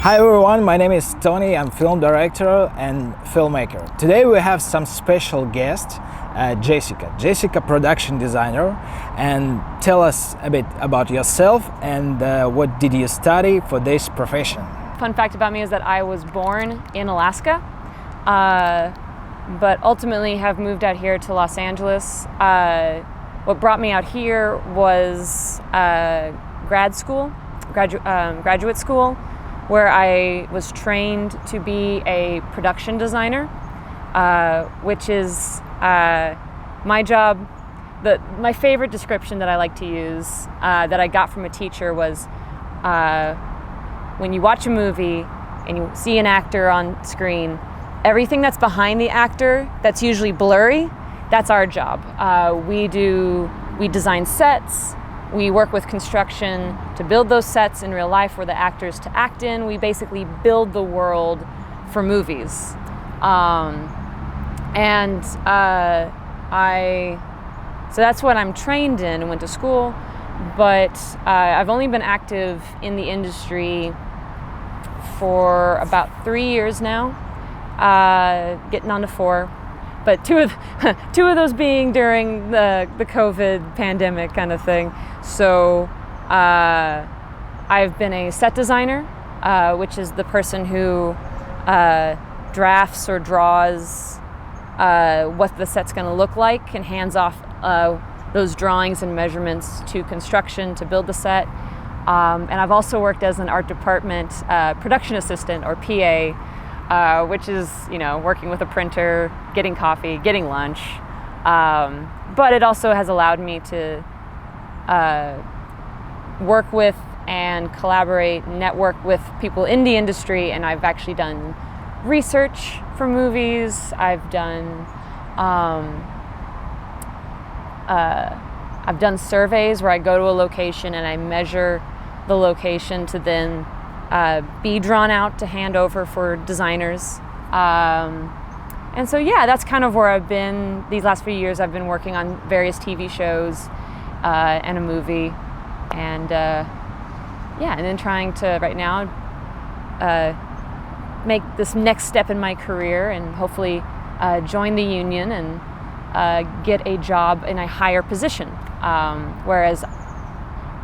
Hi everyone, my name is Tony. I'm film director and filmmaker. Today we have some special guest, Jessica, production designer, and tell us a bit about yourself and what did you study for this profession? Fun fact about me is that I was born in Alaska, but ultimately have moved out here to Los Angeles. What brought me out here was graduate school, where I was trained to be a production designer, which is my job. My favorite description that I like to use that I got from a teacher was when you watch a movie and you see an actor on screen, everything that's behind the actor that's usually blurry, that's our job. We design sets. We work with construction to build those sets in real life for the actors to act in. We basically build the world for movies. So that's what I'm trained in and went to school, but I've only been active in the industry for about 3 years now, getting on to 4. But two of those being during the COVID pandemic kind of thing. So I've been a set designer, which is the person who drafts or draws what the set's going to look like and hands off those drawings and measurements to construction to build the set. And I've also worked as an art department production assistant, or PA, which is, working with a printer, getting coffee, getting lunch. But it also has allowed me to work with and collaborate, network with people in the industry, and I've actually done research for movies. I've done surveys where I go to a location and I measure the location to then be drawn out to hand over for designers. And so, that's kind of where I've been these last few years. I've been working on various TV shows and a movie, and then trying to right now make this next step in my career and hopefully join the union and get a job in a higher position. Whereas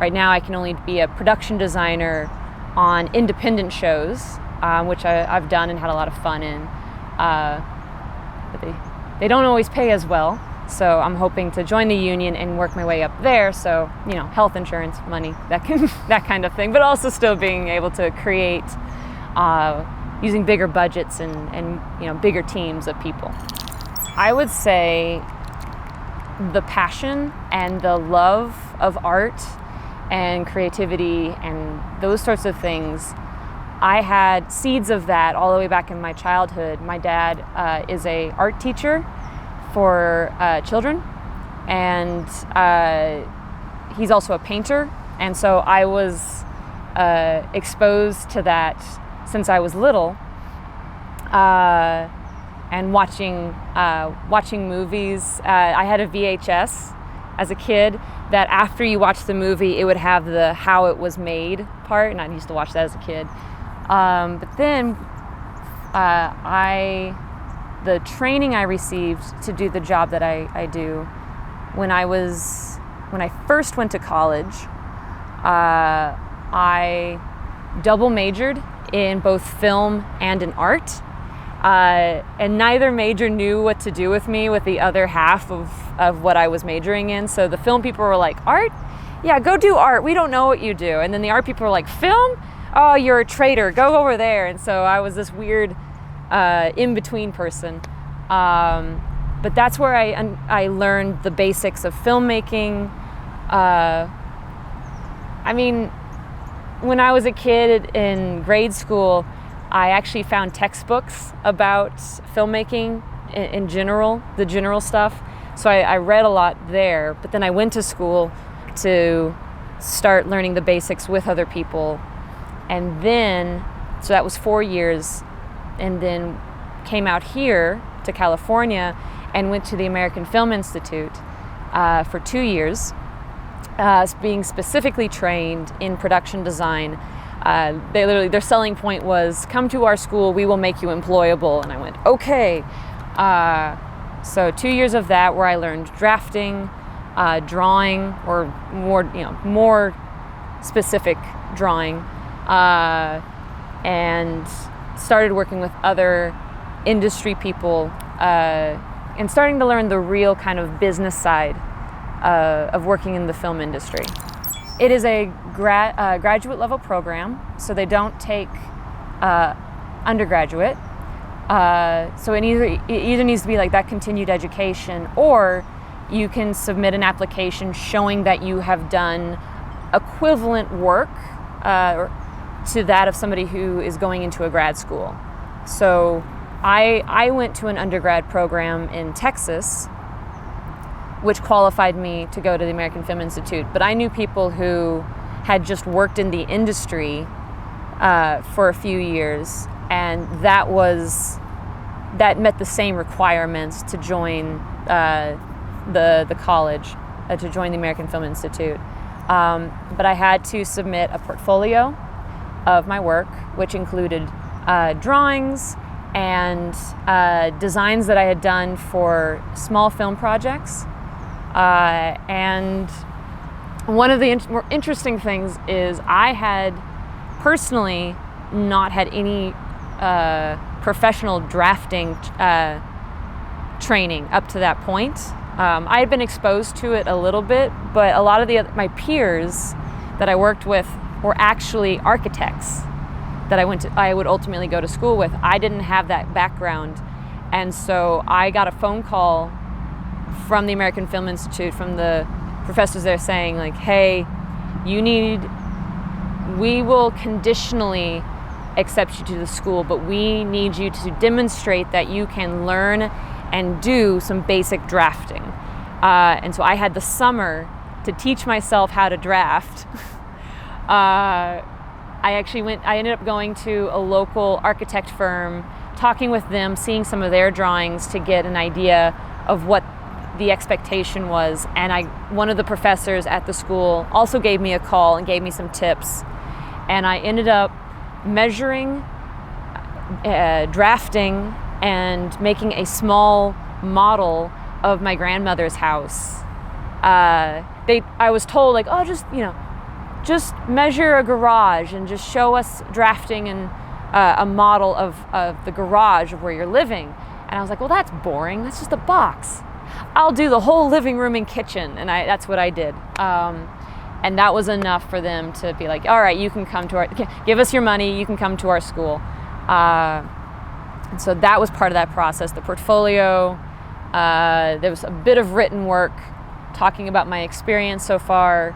right now I can only be a production designer on independent shows, which I've done and had a lot of fun in, but they don't always pay as well. So I'm hoping to join the union and work my way up there. So health insurance, money, that kind of thing. But also still being able to create using bigger budgets and bigger teams of people. I would say the passion and the love of art and creativity and those sorts of things, I had seeds of that all the way back in my childhood. My dad is a art teacher for children, and he's also a painter, and so I was exposed to that since I was little, and watching movies. I had a VHS as a kid that after you watch the movie, it would have the how it was made part, and I used to watch that as a kid. But then the training I received to do the job that I do, when I first went to college, I double majored in both film and in art. And neither major knew what to do with me with the other half of what I was majoring in. So the film people were like, art? Yeah, go do art. We don't know what you do. And then the art people were like, film? Oh, you're a traitor. Go over there. And so I was this weird in-between person. But that's where I learned the basics of filmmaking. When I was a kid in grade school, I actually found textbooks about filmmaking in general, the general stuff. So I read a lot there, but then I went to school to start learning the basics with other people. And then, so that was 4 years, and then came out here to California and went to the American Film Institute for 2 years, being specifically trained in production design Their selling point was, come to our school, we will make you employable. And I went, okay. So 2 years of that where I learned drafting, drawing, or more specific drawing, and started working with other industry people, and starting to learn the real kind of business side of working in the film industry. It is a graduate level program, so they don't take undergraduate. So it either needs to be like that continued education, or you can submit an application showing that you have done equivalent work to that of somebody who is going into a grad school. So I went to an undergrad program in Texas, which qualified me to go to the American Film Institute. But I knew people who had just worked in the industry for a few years, and that met the same requirements to join the college, to join the American Film Institute. But I had to submit a portfolio of my work, which included drawings and designs that I had done for small film projects. And one of the more interesting things is I had personally not had any professional drafting training up to that point. I had been exposed to it a little bit, but a lot of my peers that I worked with were actually architects that I would ultimately go to school with. I didn't have that background, and so I got a phone call from the American Film Institute, from the professors there, saying like, hey, we will conditionally accept you to the school, but we need you to demonstrate that you can learn and do some basic drafting. And so I had the summer to teach myself how to draft. I ended up going to a local architect firm, talking with them, seeing some of their drawings to get an idea of what the expectation was. And one of the professors at the school also gave me a call and gave me some tips. And I ended up measuring, drafting, and making a small model of my grandmother's house. I was told, like, oh, just measure a garage and just show us drafting and a model of the garage of where you're living. And I was like, well, that's boring. That's just a box. I'll do the whole living room and kitchen. And that's what I did. And that was enough for them to be like, all right, you can come to give us your money, you can come to our school. And so that was part of that process, the portfolio. There was a bit of written work talking about my experience so far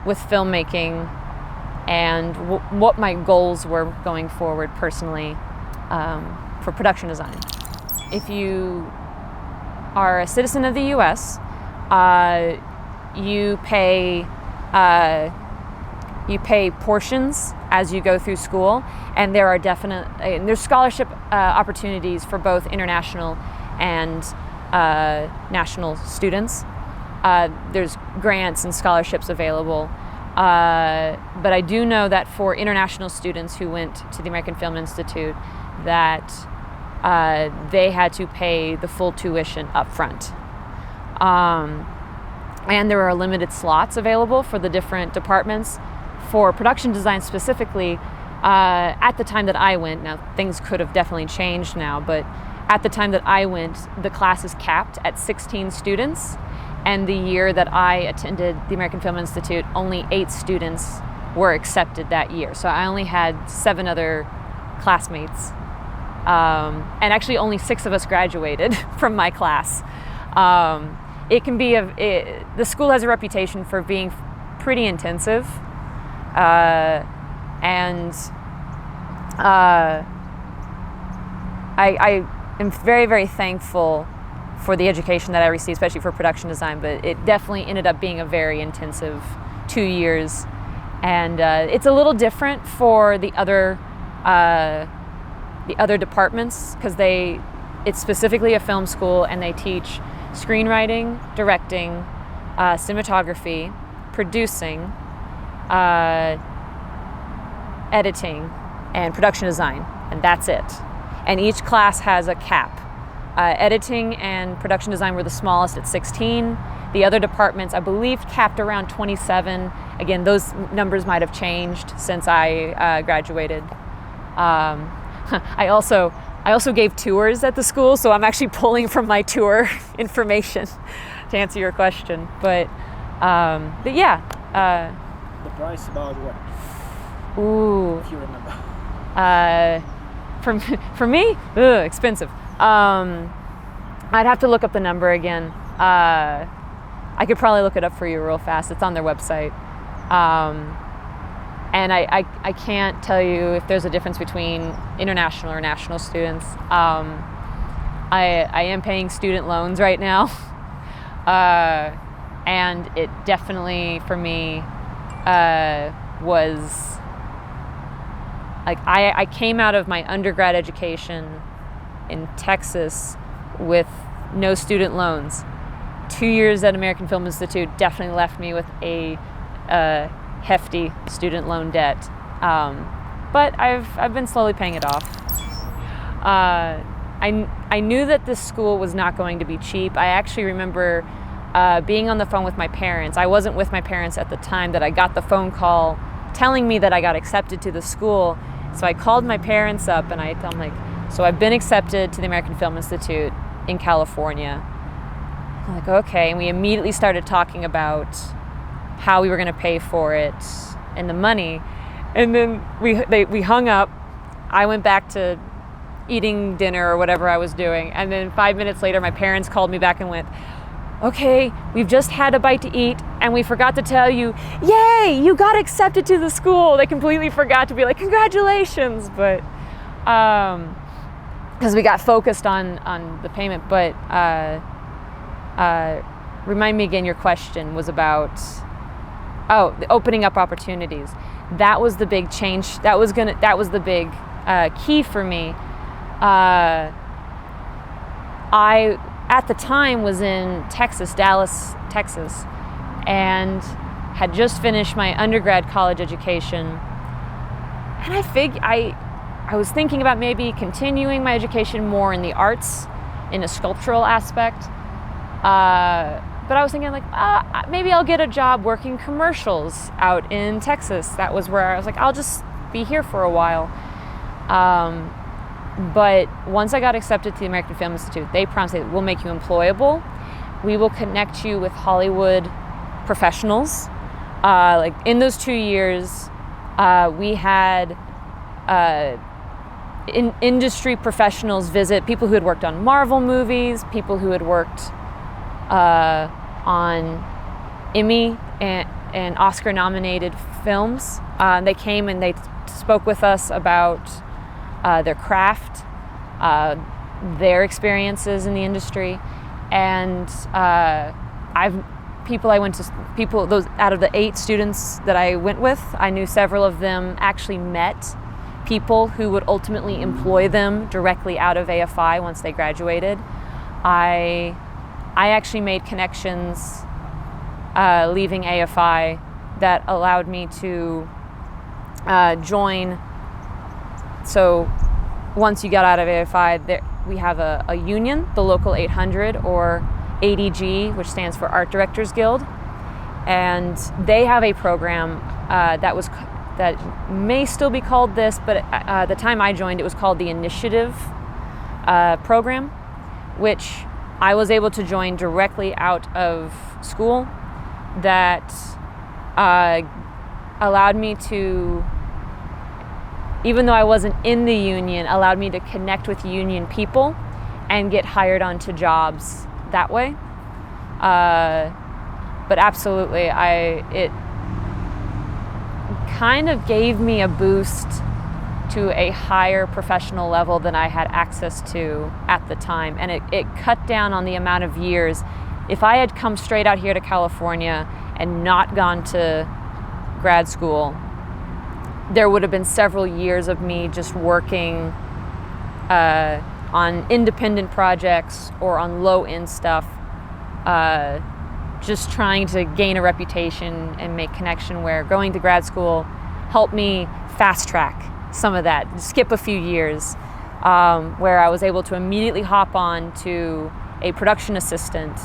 with filmmaking and what my goals were going forward personally for production design. If you are a citizen of the US, you pay portions as you go through school, and there are there's scholarship opportunities for both international and national students. There's grants and scholarships available, but I do know that for international students who went to the American Film Institute, that they had to pay the full tuition up front. And there are limited slots available for the different departments. For production design specifically, at the time that I went, now things could have definitely changed now, but at the time that I went, the class is capped at 16 students. And the year that I attended the American Film Institute, only 8 students were accepted that year. So I only had 7 other classmates. And actually only 6 of us graduated from my class. It can be the school has a reputation for being pretty intensive, and I am very, very thankful for the education that I received, especially for production design. But it definitely ended up being a very intensive 2 years, and it's a little different for the other departments because it's specifically a film school, and they teach screenwriting, directing, cinematography, producing, editing, and production design, and that's it. And each class has a cap. Editing and production design were the smallest at 16. The other departments, I believe, capped around 27. Again, those numbers might have changed since I graduated. I also gave tours at the school, so I'm actually pulling from my tour information to answer your question. But yeah. The price about what? Ooh. If you remember. For me, expensive. I'd have to look up the number again. I could probably look it up for you real fast. It's on their website. And I can't tell you if there's a difference between international or national students. I am paying student loans right now. And it definitely, for me, was like I came out of my undergrad education in Texas with no student loans. 2 years at American Film Institute definitely left me with a hefty student loan debt, but I've been slowly paying it off. I knew that this school was not going to be cheap. I actually remember being on the phone with my parents. I wasn't with my parents at the time that I got the phone call telling me that I got accepted to the school. So I called my parents up and I'm like, so I've been accepted to the American Film Institute in California. I'm like, okay. And we immediately started talking about how we were going to pay for it and the money. And then we hung up. I went back to eating dinner or whatever I was doing. And then 5 minutes later, my parents called me back and went, okay, we've just had a bite to eat and we forgot to tell you, yay, you got accepted to the school. They completely forgot to be like, congratulations. But, because we got focused on the payment. But remind me again, your question was about, the opening up opportunities. That was the big change. That was the big key for me. I, at the time, was in Texas, Dallas, Texas, and had just finished my undergrad college education. And I was thinking about maybe continuing my education more in the arts, in a sculptural aspect. But I was thinking like, maybe I'll get a job working commercials out in Texas. That was where I was like, I'll just be here for a while. But once I got accepted to the American Film Institute, they promised that we'll make you employable. We will connect you with Hollywood professionals. Like in those 2 years, we had industry professionals visit, people who had worked on Marvel movies, people who had worked on Emmy and Oscar-nominated films. They came and they spoke with us about their craft, their experiences in the industry, and those out of the 8 students that I went with, I knew several of them actually met people who would ultimately employ them directly out of AFI once they graduated. I actually made connections leaving AFI that allowed me to join. So once you got out of AFI, we have a union, the Local 800, or ADG, which stands for Art Directors Guild. And they have a program that may still be called this, but the time I joined, it was called the Initiative program, which I was able to join directly out of school. That allowed me to, even though I wasn't in the union, allowed me to connect with union people and get hired onto jobs that way. But absolutely, it kind of gave me a boost to a higher professional level than I had access to at the time. And it cut down on the amount of years. If I had come straight out here to California and not gone to grad school, there would have been several years of me just working on independent projects or on low-end stuff, just trying to gain a reputation and make connection, where going to grad school, helped me fast track some of that, skip a few years, where I was able to immediately hop on to a production assistant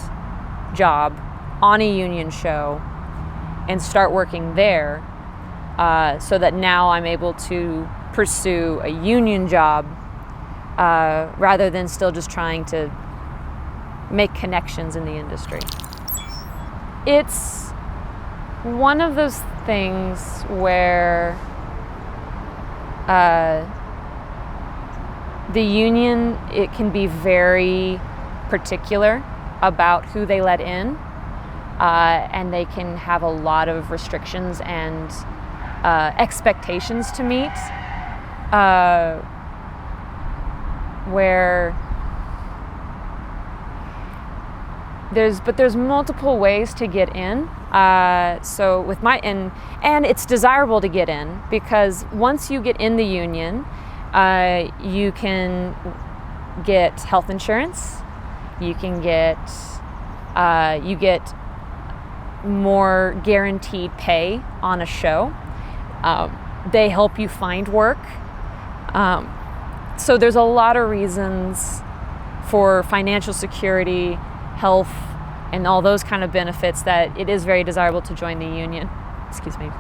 job on a union show and start working there, so that now I'm able to pursue a union job rather than still just trying to make connections in the industry. It's one of those things where the union, it can be very particular about who they let in, and they can have a lot of restrictions and expectations to meet, where there's multiple ways to get in. So with and it's desirable to get in, because once you get in the union, you can get health insurance, you get more guaranteed pay on a show. They help you find work. So there's a lot of reasons for financial security, health, and all those kind of benefits that it is very desirable to join the union. Excuse me.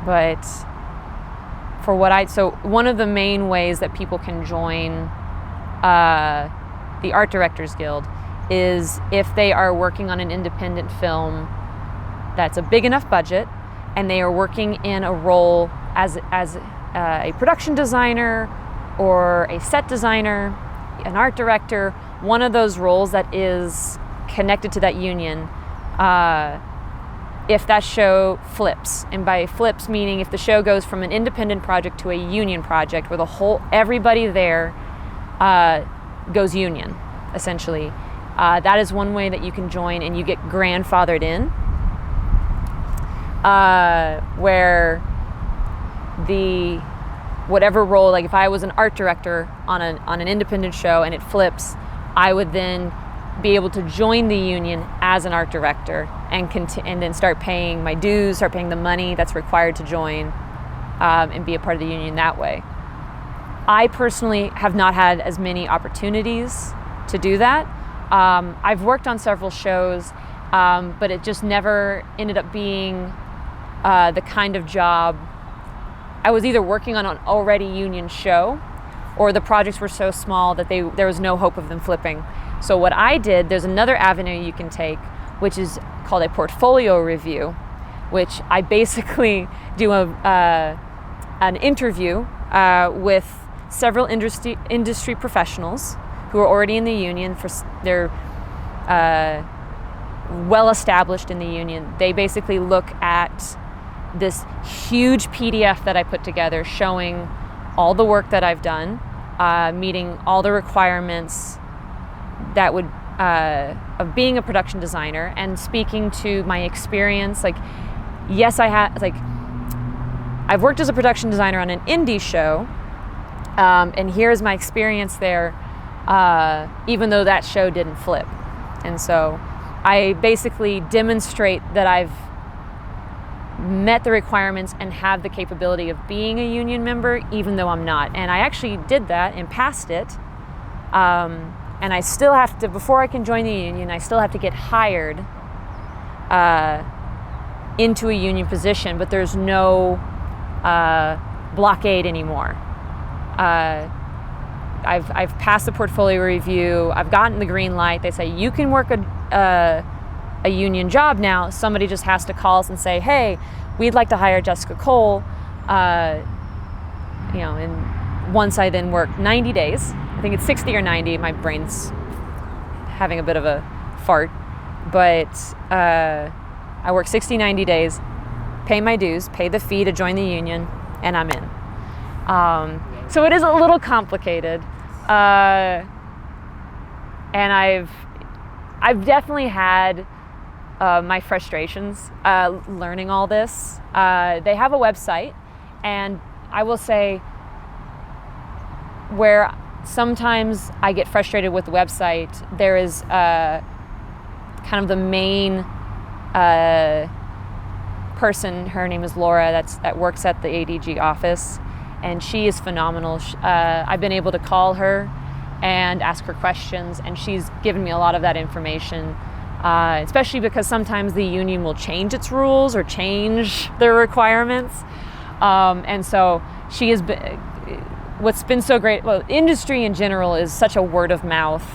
But so one of the main ways that people can join the Art Directors Guild is if they are working on an independent film that's a big enough budget, and they are working in a role as a production designer or a set designer, an art director, one of those roles that is connected to that union. If that show flips, and by flips meaning if the show goes from an independent project to a union project where everybody there goes union, essentially, that is one way that you can join, and you get grandfathered in, where whatever role, like if I was an art director on an independent show and it flips, I would then be able to join the union as an art director and then start paying my dues, start paying the money that's required to join, and be a part of the union that way. I personally have not had as many opportunities to do that. I've worked on several shows, but it just never ended up being the kind of job. I was either working on an already union show, or the projects were so small that there was no hope of them flipping. So what I did, there's another avenue you can take, which is called a portfolio review, which I basically do an interview with several industry professionals who are already in the union. They're well established in the union. They basically look at this huge PDF that I put together showing all the work that I've done, meeting all the requirements that would of being a production designer, and speaking to my experience. Like, yes, I've worked as a production designer on an indie show, and here's my experience there, even though that show didn't flip. And so I basically demonstrate that I've met the requirements and have the capability of being a union member, even though I'm not. And I actually did that and passed it. And I still have to, before I can join the union, I still have to get hired into a union position, but there's no blockade anymore. I've passed the portfolio review. I've gotten the green light. They say you can work a union job now. Somebody just has to call us and say, hey, we'd like to hire Jessica Cole. And once I then work 90 days, I think it's 60 or 90, my brain's having a bit of a fart, but I work 60, 90 days, pay my dues, pay the fee to join the union, and I'm in. So it is a little complicated, and I've definitely had my frustrations learning all this. They have a website, and I will say where sometimes I get frustrated with the website, there is kind of the main person, her name is Laura, that works at the ADG office, and she is phenomenal. I've been able to call her and ask her questions, and she's given me a lot of that information, especially because sometimes the union will change its rules or change their requirements. And so she has been, what's been so great, well, industry in general is such a word of mouth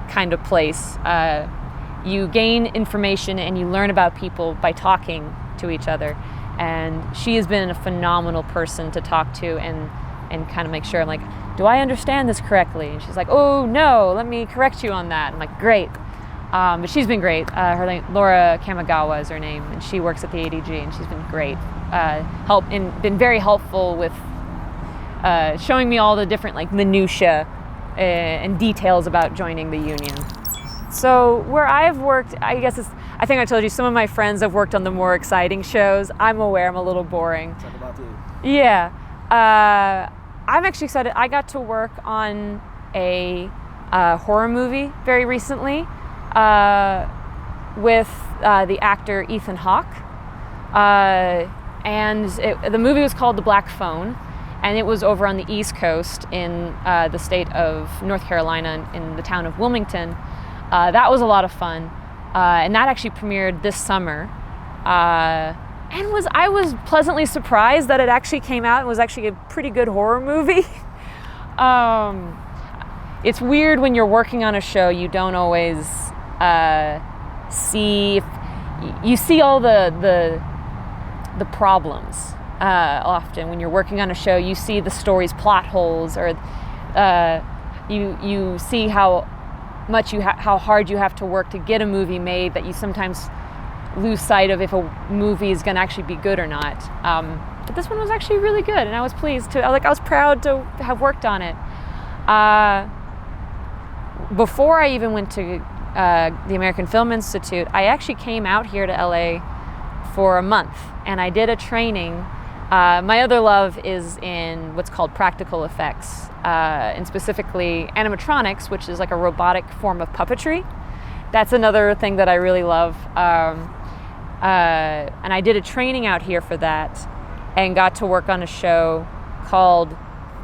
kind of place. You gain information and you learn about people by talking to each other. And she has been a phenomenal person to talk to and kind of make sure, I'm like, do I understand this correctly? And she's like, oh no, let me correct you on that. I'm like, great. But she's been great. Her name, Laura Kamigawa is her name, and she works at the ADG, and she's been great. Been very helpful with showing me all the different like minutia and details about joining the union. So where I've worked, I think I told you, some of my friends have worked on the more exciting shows. I'm aware I'm a little boring. Talk about you. Yeah. I'm actually excited. I got to work on a horror movie very recently with the actor Ethan Hawke. And the movie was called The Black Phone, and it was over on the East Coast in the state of North Carolina in the town of Wilmington. That was a lot of fun, and that actually premiered this summer. And I was pleasantly surprised that it actually came out and was actually a pretty good horror movie. It's weird when you're working on a show, you don't always see, you see all the problems. Often when you're working on a show, you see the story's plot holes, or you see how hard you have to work to get a movie made, that you sometimes lose sight of if a movie is going to actually be good or not. But this one was actually really good, and I was pleased to. I was proud to have worked on it. Before I even went to the American Film Institute, I actually came out here to LA for a month, and I did a training. My other love is in what's called practical effects, and specifically animatronics, which is like a robotic form of puppetry. That's another thing that I really love. And I did a training out here for that, and got to work on a show called,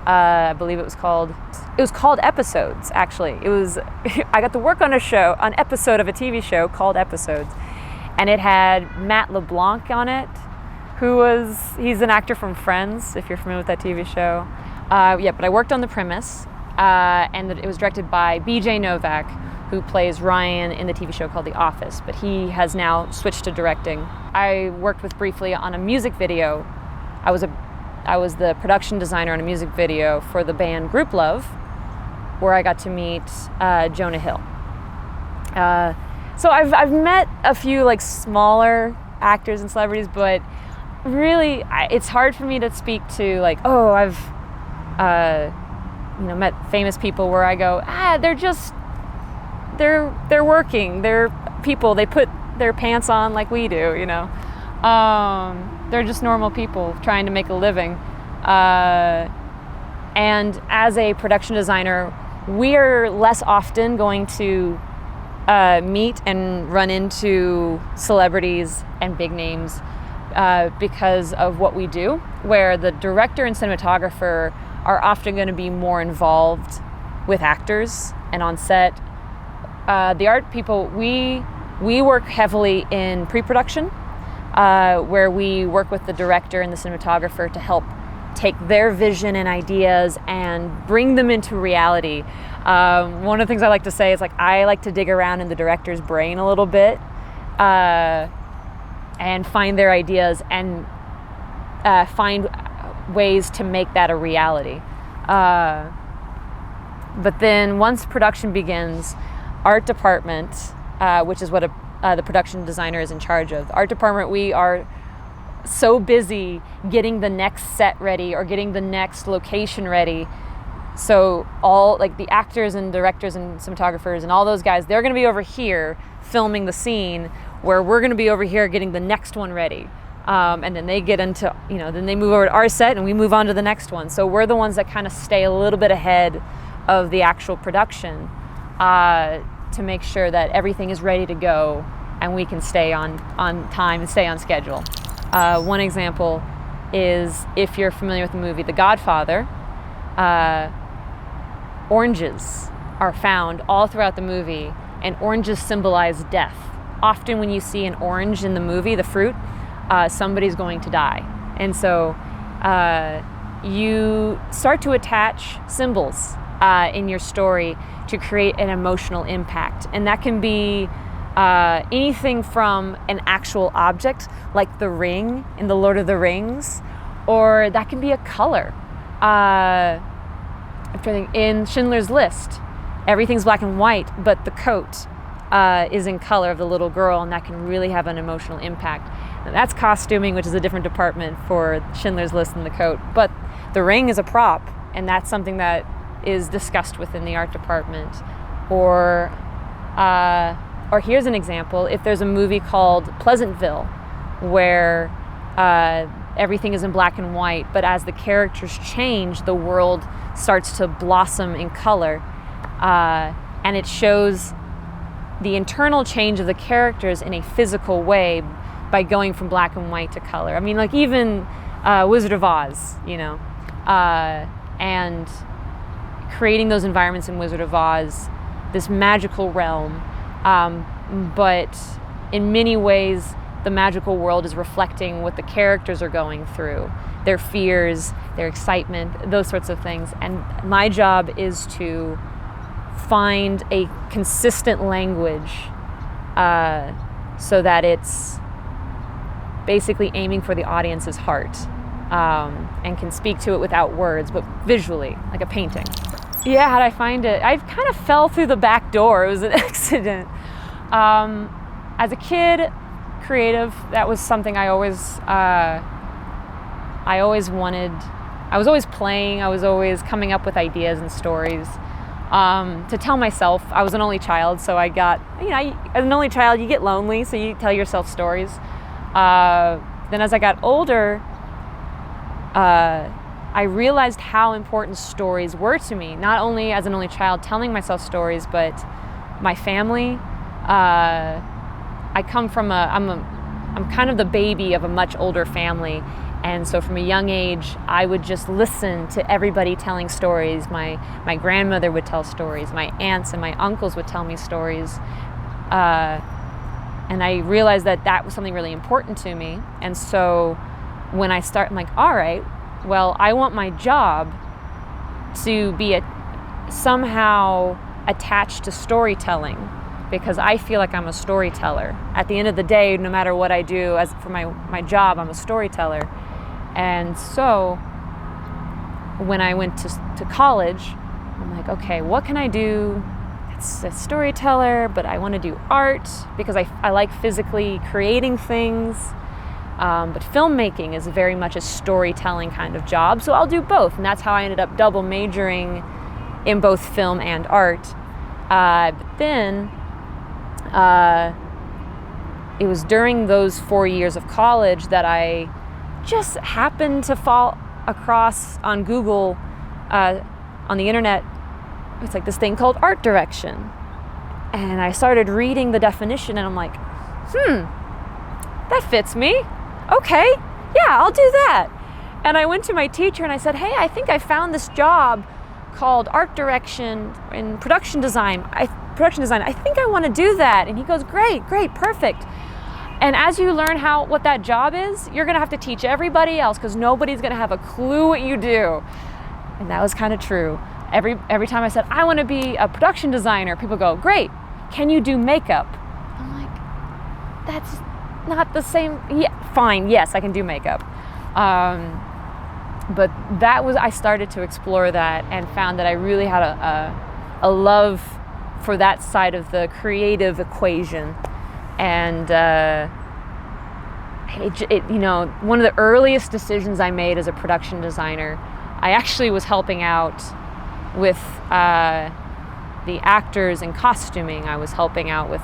I believe it was called Episodes, actually. I got to work on an episode of a TV show called Episodes, and it had Matt LeBlanc on it, he's an actor from Friends, if you're familiar with that TV show. But I worked on the premise, and it was directed by BJ Novak, who plays Ryan in the TV show called The Office, but he has now switched to directing. I worked briefly on a music video. I was the production designer on a music video for the band Group Love, where I got to meet Jonah Hill. So I've met a few like smaller actors and celebrities, but really it's hard for me to speak to like, oh, I've met famous people where I go, they're working, they're people, they put their pants on like we do, they're just normal people trying to make a living. And as a production designer, we're less often going to meet and run into celebrities and big names because of what we do, where the director and cinematographer are often going to be more involved with actors and on set. The art people, we work heavily in pre-production, where we work with the director and the cinematographer to help take their vision and ideas and bring them into reality. One of the things I like to say is I like to dig around in the director's brain a little bit and find their ideas and find ways to make that a reality. But then once production begins, art department, which is what the production designer is in charge of. The art department, we are so busy getting the next set ready or getting the next location ready. So all the actors and directors and cinematographers and all those guys, they're going to be over here filming the scene, where we're going to be over here getting the next one ready. And then they get into, then they move over to our set and we move on to the next one. So we're the ones that kind of stay a little bit ahead of the actual production to make sure that everything is ready to go and we can stay on time and stay on schedule. One example is, if you're familiar with the movie The Godfather, oranges are found all throughout the movie, and oranges symbolize death. Often when you see an orange in the movie, the fruit, somebody's going to die. And so you start to attach symbols in your story to create an emotional impact. And that can be anything from an actual object, like the ring in The Lord of the Rings, or that can be a color. In Schindler's List, everything's black and white, but the coat is in color of the little girl, and that can really have an emotional impact. And that's costuming, which is a different department for Schindler's List than the coat. But the ring is a prop, and that's something that is discussed within the art department. Or here's an example: if there's a movie called Pleasantville, where everything is in black and white, but as the characters change, the world starts to blossom in color, and it shows the internal change of the characters in a physical way by going from black and white to color. I mean, like even Wizard of Oz, and creating those environments in Wizard of Oz, this magical realm, but in many ways the magical world is reflecting what the characters are going through, their fears, their excitement, those sorts of things. And my job is to find a consistent language so that it's basically aiming for the audience's heart, and can speak to it without words, but visually, like a painting. Yeah, how'd I find it? I kind of fell through the back door. It was an accident. As a kid, creative, that was something I always wanted. I was always playing. I was always coming up with ideas and stories to tell myself. I was an only child, so I got, as an only child, you get lonely, so you tell yourself stories. Then as I got older, I realized how important stories were to me. Not only as an only child telling myself stories, but my family. I come from I'm kind of the baby of a much older family, and so from a young age I would just listen to everybody telling stories. My grandmother would tell stories, my aunts and my uncles would tell me stories, and I realized that was something really important to me. And so when I start, I'm like, all right, well, I want my job to be somehow attached to storytelling, because I feel like I'm a storyteller. At the end of the day, no matter what I do, as for my job, I'm a storyteller. And so when I went to college, I'm like, okay, what can I do that's a storyteller, but I want to do art because I like physically creating things. But filmmaking is very much a storytelling kind of job, so I'll do both. And that's how I ended up double majoring in both film and art. But then it was during those 4 years of college that I just happened to fall across on Google, on the internet, it's like this thing called art direction. And I started reading the definition and I'm like, that fits me. Okay, yeah, I'll do that. And I went to my teacher and I said, hey, I think I found this job called art direction in production design. I think I want to do that. And he goes, great, perfect. And as you learn what that job is, you're going to have to teach everybody else because nobody's going to have a clue what you do. And that was kind of true. Every time I said, I want to be a production designer, people go, great, can you do makeup? I'm like, that's not the same. Yeah, fine, yes, I can do makeup. But I started to explore that and found that I really had a love for that side of the creative equation. And one of the earliest decisions I made as a production designer, I actually was helping out with the actors and costuming. I was helping out with,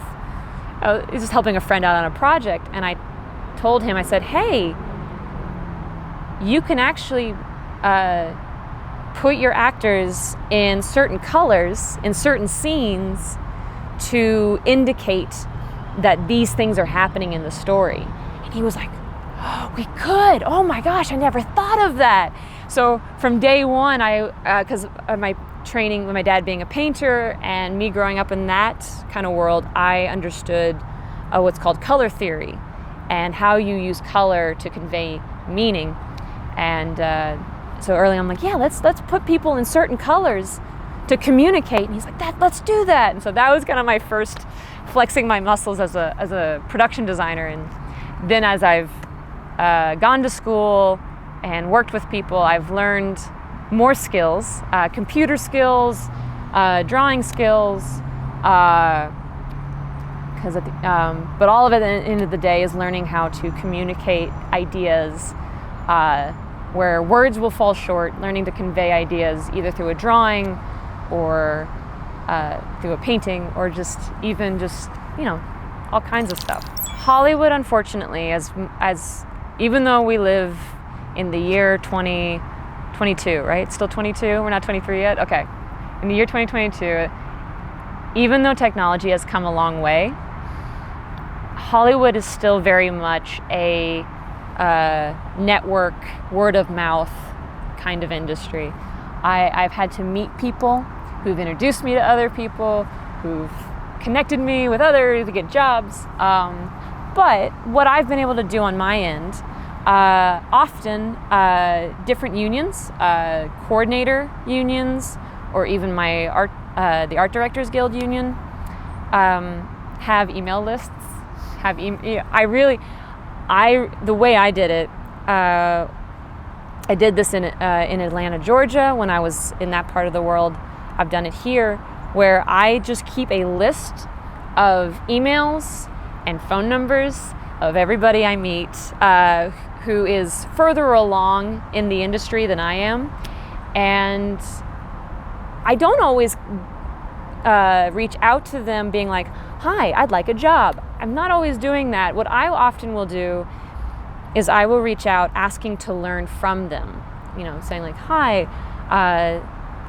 just helping a friend out on a project, and I told him, I said, hey, you can actually put your actors in certain colors, in certain scenes to indicate that these things are happening in the story. And he was like, oh, we could. Oh my gosh, I never thought of that. So from day one, because of my training with my dad being a painter and me growing up in that kind of world, I understood what's called color theory and how you use color to convey meaning. And so early on, I'm like, yeah, let's put people in certain colors to communicate. And he's like, let's do that. And so that was kind of my first flexing my muscles as a production designer. And then as I've gone to school and worked with people, I've learned more skills, computer skills, drawing skills, but all of it at the end of the day is learning how to communicate ideas where words will fall short, learning to convey ideas either through a drawing or through a painting, or just all kinds of stuff. Hollywood, unfortunately, as even though we live in the year 2022, right? Still 22? We're not 23 yet? Okay. In the year 2022, even though technology has come a long way, Hollywood is still very much a network, word of mouth kind of industry. I've had to meet people who've introduced me to other people, who've connected me with others to get jobs. But what I've been able to do on my end, often different unions, coordinator unions, or even the Art Directors Guild union, have email lists. The way I did it, I did this in Atlanta, Georgia, when I was in that part of the world. I've done it here, where I just keep a list of emails and phone numbers of everybody I meet who is further along in the industry than I am. And I don't always reach out to them being like, hi, I'd like a job. I'm not always doing that. What I often will do is I will reach out asking to learn from them, saying like, hi,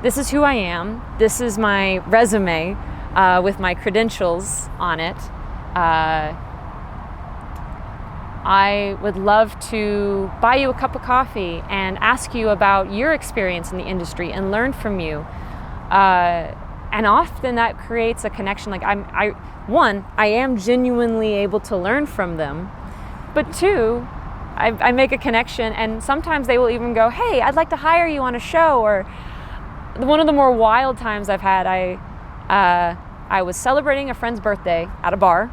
this is who I am. This is my resume with my credentials on it. I would love to buy you a cup of coffee and ask you about your experience in the industry and learn from you. And often that creates a connection. Like I am genuinely able to learn from them, but two, I make a connection, and sometimes they will even go, hey, I'd like to hire you on a show. Or one of the more wild times I've had, I was celebrating a friend's birthday at a bar,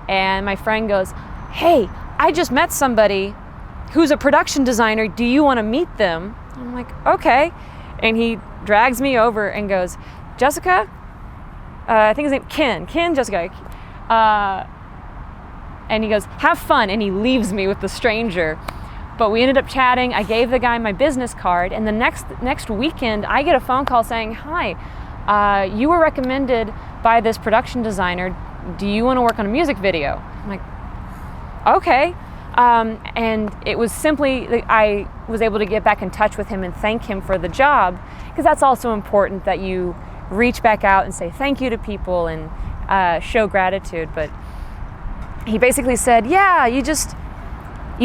and my friend goes, hey, I just met somebody who's a production designer. Do you want to meet them? I'm like, okay. And he drags me over and goes, Jessica, I think his name, Ken, Jessica. And he goes, have fun. And he leaves me with the stranger. But we ended up chatting. I gave the guy my business card. And the next weekend, I get a phone call saying, hi, you were recommended by this production designer. Do you want to work on a music video? I'm like, okay. And it was simply, I was able to get back in touch with him and thank him for the job, because that's also important, that you reach back out and say thank you to people and show gratitude. But he basically said, yeah, you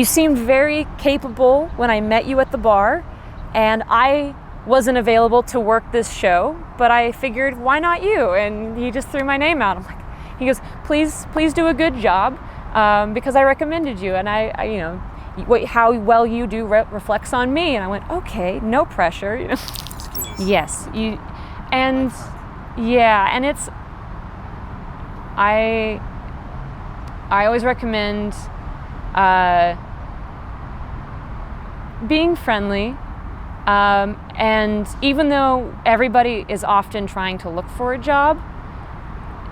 seemed very capable when I met you at the bar, and I wasn't available to work this show, but I figured, why not you? And he just threw my name out. I'm like, he goes, please do a good job, because I recommended you, and how well you do reflects on me. And I went, okay, no pressure. Yes, and it's, I always recommend being friendly, and even though everybody is often trying to look for a job,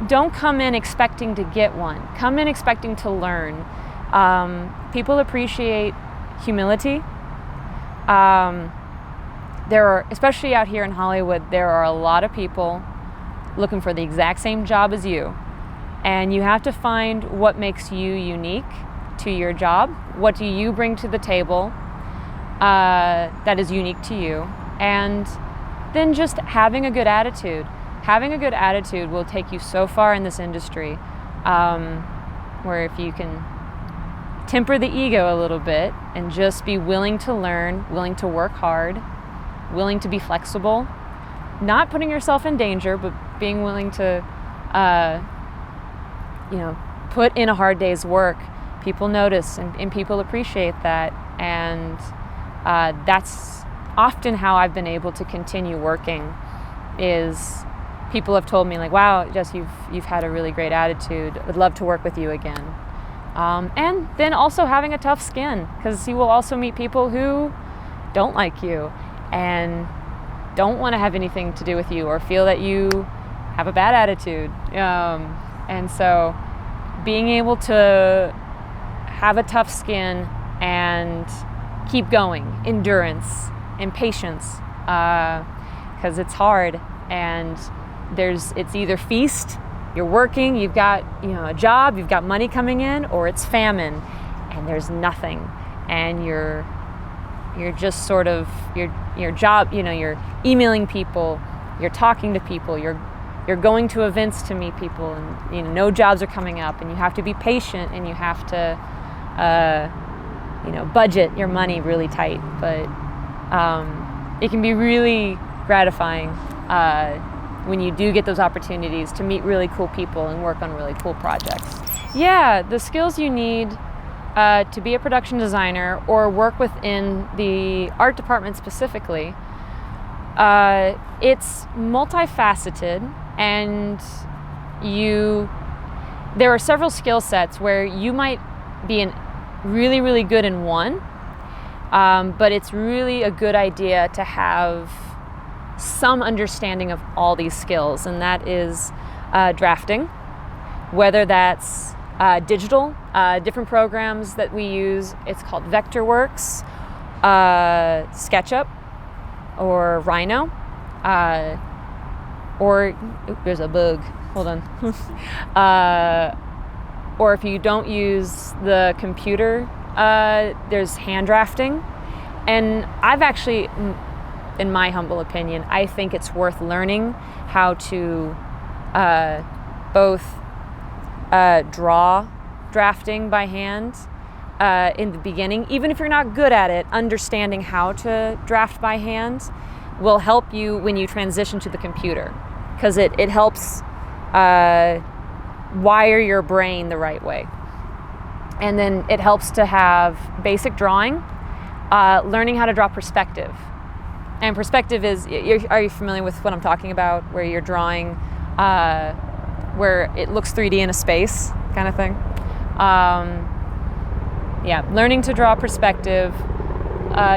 don't come in expecting to get one. Come in expecting to learn. People appreciate humility. Especially out here in Hollywood, there are a lot of people looking for the exact same job as you. And you have to find what makes you unique to your job. What do you bring to the table that is unique to you? And then just having a good attitude. Having a good attitude will take you so far in this industry, where if you can temper the ego a little bit and just be willing to learn, willing to work hard, willing to be flexible, not putting yourself in danger, but being willing to, put in a hard day's work. People notice and people appreciate that. And that's often how I've been able to continue working. Is people have told me, like, wow, Jess, you've had a really great attitude. I'd love to work with you again. And then also having a tough skin, because you will also meet people who don't like you and don't want to have anything to do with you or feel that you have a bad attitude. And so being able to have a tough skin and keep going, endurance and patience, because it's hard, and it's either feast, you're working, you've got a job, you've got money coming in, or it's famine and there's nothing, and you're just sort of your job, you're emailing people, you're talking to people, you're going to events to meet people, and no jobs are coming up, and you have to be patient, and you have to budget your money really tight. But it can be really gratifying when you do get those opportunities to meet really cool people and work on really cool projects. Yeah, the skills you need to be a production designer or work within the art department specifically, it's multifaceted, and there are several skill sets where you might be really, really good in one, but it's really a good idea to have some understanding of all these skills, and that is drafting, whether that's digital, different programs that we use. It's called Vectorworks, SketchUp, or Rhino, there's a bug, hold on. Or if you don't use the computer, there's hand drafting. And I've actually, in my humble opinion, I think it's worth learning how to both draw drafting by hand in the beginning. Even if you're not good at it, understanding how to draft by hand will help you when you transition to the computer, because it helps wire your brain the right way. And then it helps to have basic drawing, learning how to draw perspective. And perspective is, are you familiar with what I'm talking about, where you're drawing where it looks 3D in a space kind of thing? Learning to draw perspective,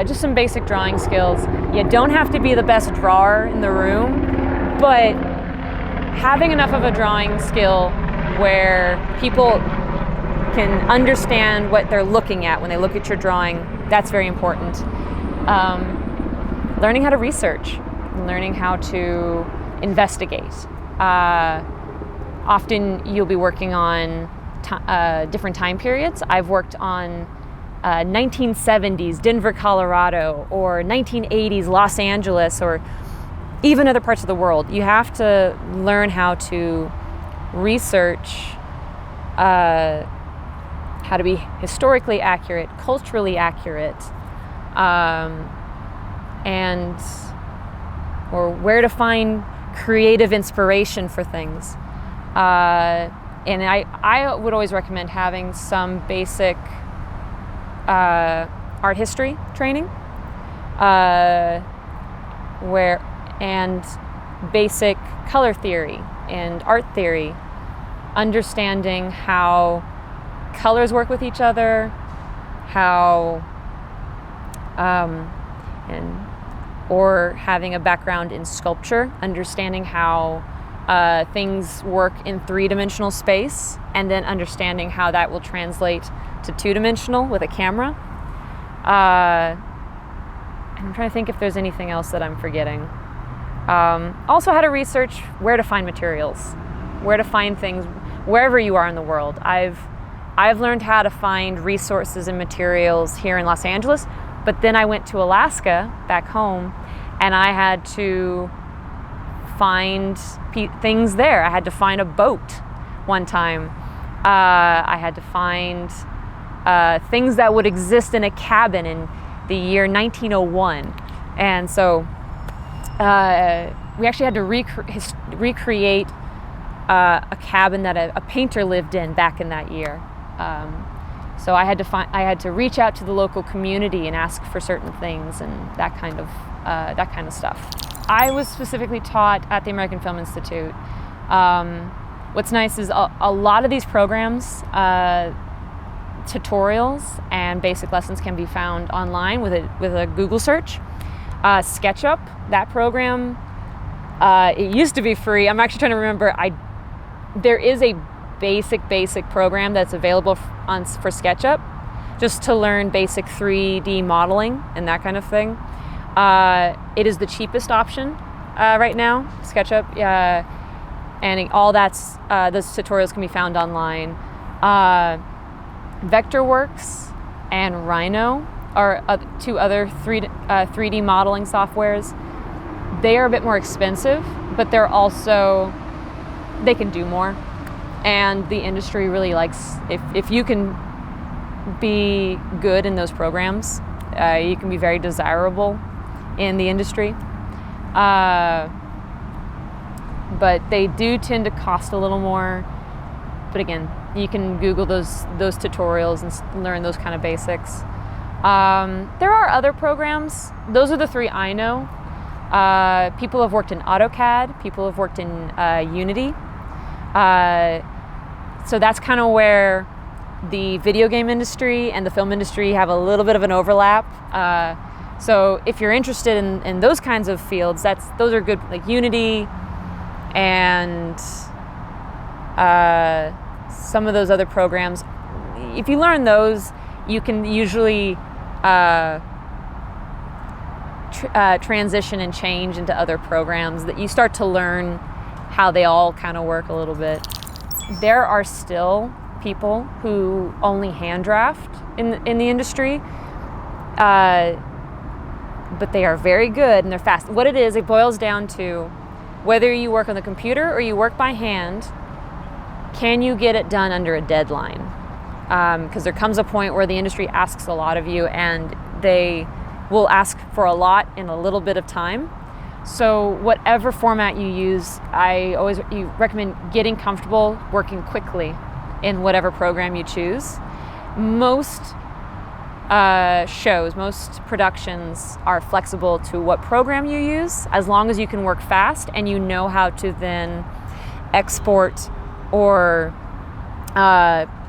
just some basic drawing skills. You don't have to be the best drawer in the room, but having enough of a drawing skill where people can understand what they're looking at when they look at your drawing, that's very important. Learning how to research, learning how to investigate. Often you'll be working on different time periods. I've worked on 1970s Denver, Colorado, or 1980s Los Angeles, or even other parts of the world. You have to learn how to research, how to be historically accurate, culturally accurate, or where to find creative inspiration for things. And I would always recommend having some basic art history training, and basic color theory and art theory, understanding how colors work with each other, how or having a background in sculpture, understanding how things work in three-dimensional space, and then understanding how that will translate to two-dimensional with a camera. I'm trying to think if there's anything else that I'm forgetting. Also how to research where to find materials, where to find things wherever you are in the world. I've learned how to find resources and materials here in Los Angeles, but then I went to Alaska, back home, and I had to find things there. I had to find a boat one time. I had to find things that would exist in a cabin in the year 1901. And so we actually had to recreate a cabin that a painter lived in back in that year. So I had to reach out to the local community and ask for certain things and that kind of stuff. I was specifically taught at the American Film Institute. What's nice is a lot of these programs, tutorials and basic lessons can be found online with a Google search. SketchUp, that program, it used to be free. I'm actually trying to remember. There is a basic program that's available for SketchUp, just to learn basic 3D modeling and that kind of thing. It is the cheapest option right now, SketchUp, and all those tutorials can be found online. Vectorworks and Rhino are two other 3D modeling softwares. They are a bit more expensive, but they can do more. And the industry really likes, if you can be good in those programs, you can be very desirable in the industry. But they do tend to cost a little more. But again, you can Google those tutorials and learn those kind of basics. There are other programs. Those are the three I know. People have worked in AutoCAD. People have worked in Unity. So that's kind of where the video game industry and the film industry have a little bit of an overlap. So if you're interested in those kinds of fields, those are good, like Unity and some of those other programs. If you learn those, you can usually transition and change into other programs that you start to learn how they all kind of work a little bit. There are still people who only hand draft in the industry, but they are very good and they're fast. What it is, it boils down to whether you work on the computer or you work by hand, can you get it done under a deadline? Because there comes a point where the industry asks a lot of you and they will ask for a lot in a little bit of time. So whatever format you use, I always recommend getting comfortable working quickly in whatever program you choose. Most shows, most productions are flexible to what program you use, as long as you can work fast and you know how to then export or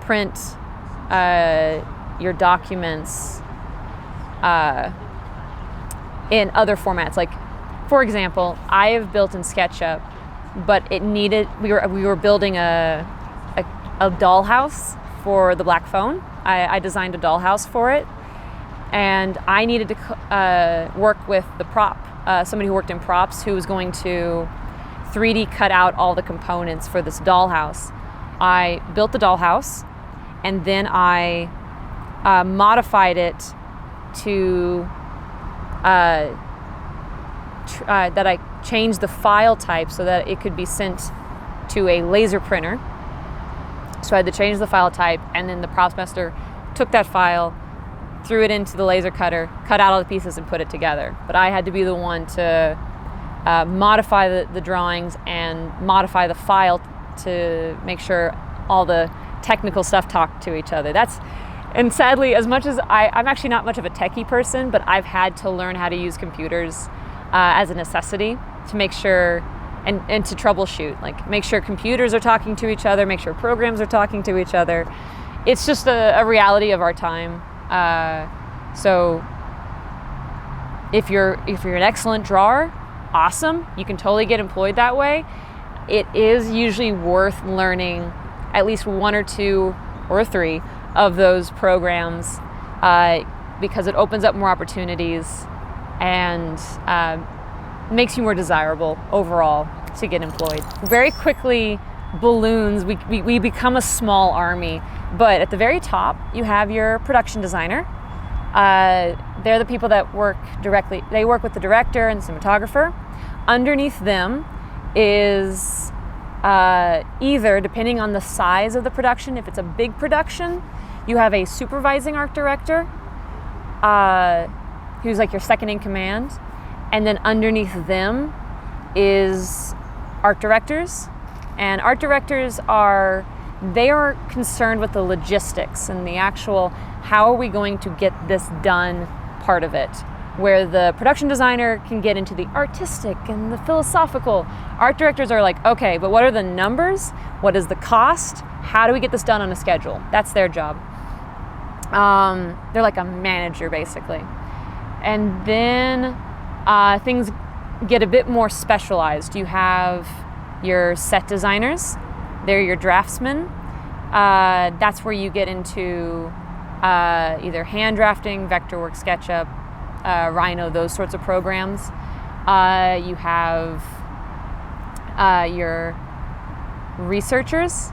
print your documents in other formats. Like, for example, I have built in SketchUp, but we were building a dollhouse for the Black Phone. I designed a dollhouse for it, and I needed to work with the prop, somebody who worked in props who was going to 3D cut out all the components for this dollhouse. I built the dollhouse, and then I modified it to that I changed the file type so that it could be sent to a laser printer. So I had to change the file type, and then the props master took that file, threw it into the laser cutter, cut out all the pieces and put it together. But I had to be the one to modify the drawings and modify the file to make sure all the technical stuff talked to each other. And sadly, as much as I'm actually not much of a techie person, but I've had to learn how to use computers as a necessity to make sure and to troubleshoot, like make sure computers are talking to each other, make sure programs are talking to each other. It's just a reality of our time. So if you're an excellent drawer, awesome, you can totally get employed that way. It is usually worth learning at least one or two or three of those programs because it opens up more opportunities and makes you more desirable overall to get employed. Very quickly balloons, we become a small army, but at the very top you have your production designer. They're the people that work directly, they work with the director and the cinematographer. Underneath them is either, depending on the size of the production, if it's a big production, You have a supervising art director, who's like your second in command, and then underneath them is art directors. And art directors are concerned with the logistics and the actual how are we going to get this done part of it, where the production designer can get into the artistic and the philosophical. Art directors are like, okay, but what are the numbers? What is the cost? How do we get this done on a schedule? That's their job. They're like a manager, basically. And then things get a bit more specialized. You have your set designers. They're your draftsmen. That's where you get into either hand drafting, Vectorworks, SketchUp, Rhino, those sorts of programs. You have your researchers.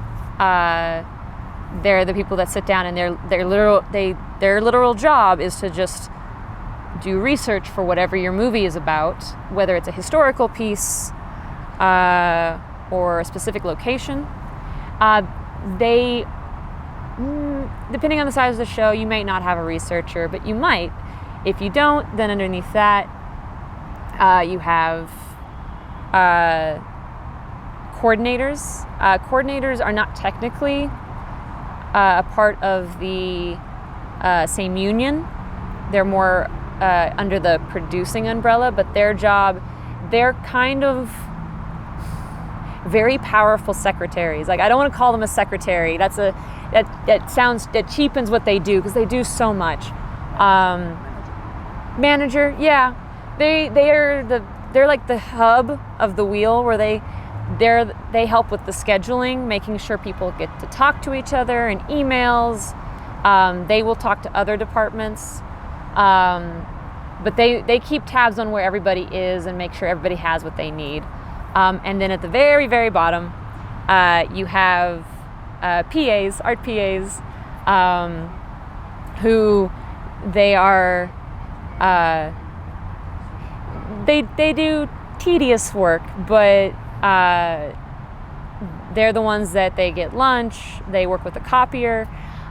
They're the people that sit down and their literal job is to just do research for whatever your movie is about, whether it's a historical piece or a specific location. Depending on the size of the show, you may not have a researcher, but you might. If you don't, then underneath that, you have coordinators. Coordinators are not technically a part of the same union. They're more under the producing umbrella, but their job, they're kind of very powerful secretaries. Like, I don't want to call them a secretary. That cheapens what they do, because they do so much. Manager, yeah, they're like the hub of the wheel, where they help with the scheduling, making sure people get to talk to each other in emails. They will talk to other departments, but they keep tabs on where everybody is and make sure everybody has what they need. And then at the very, very bottom, you have PAs, art PAs, who they are, they do tedious work, but they're the ones that they get lunch, they work with the copier.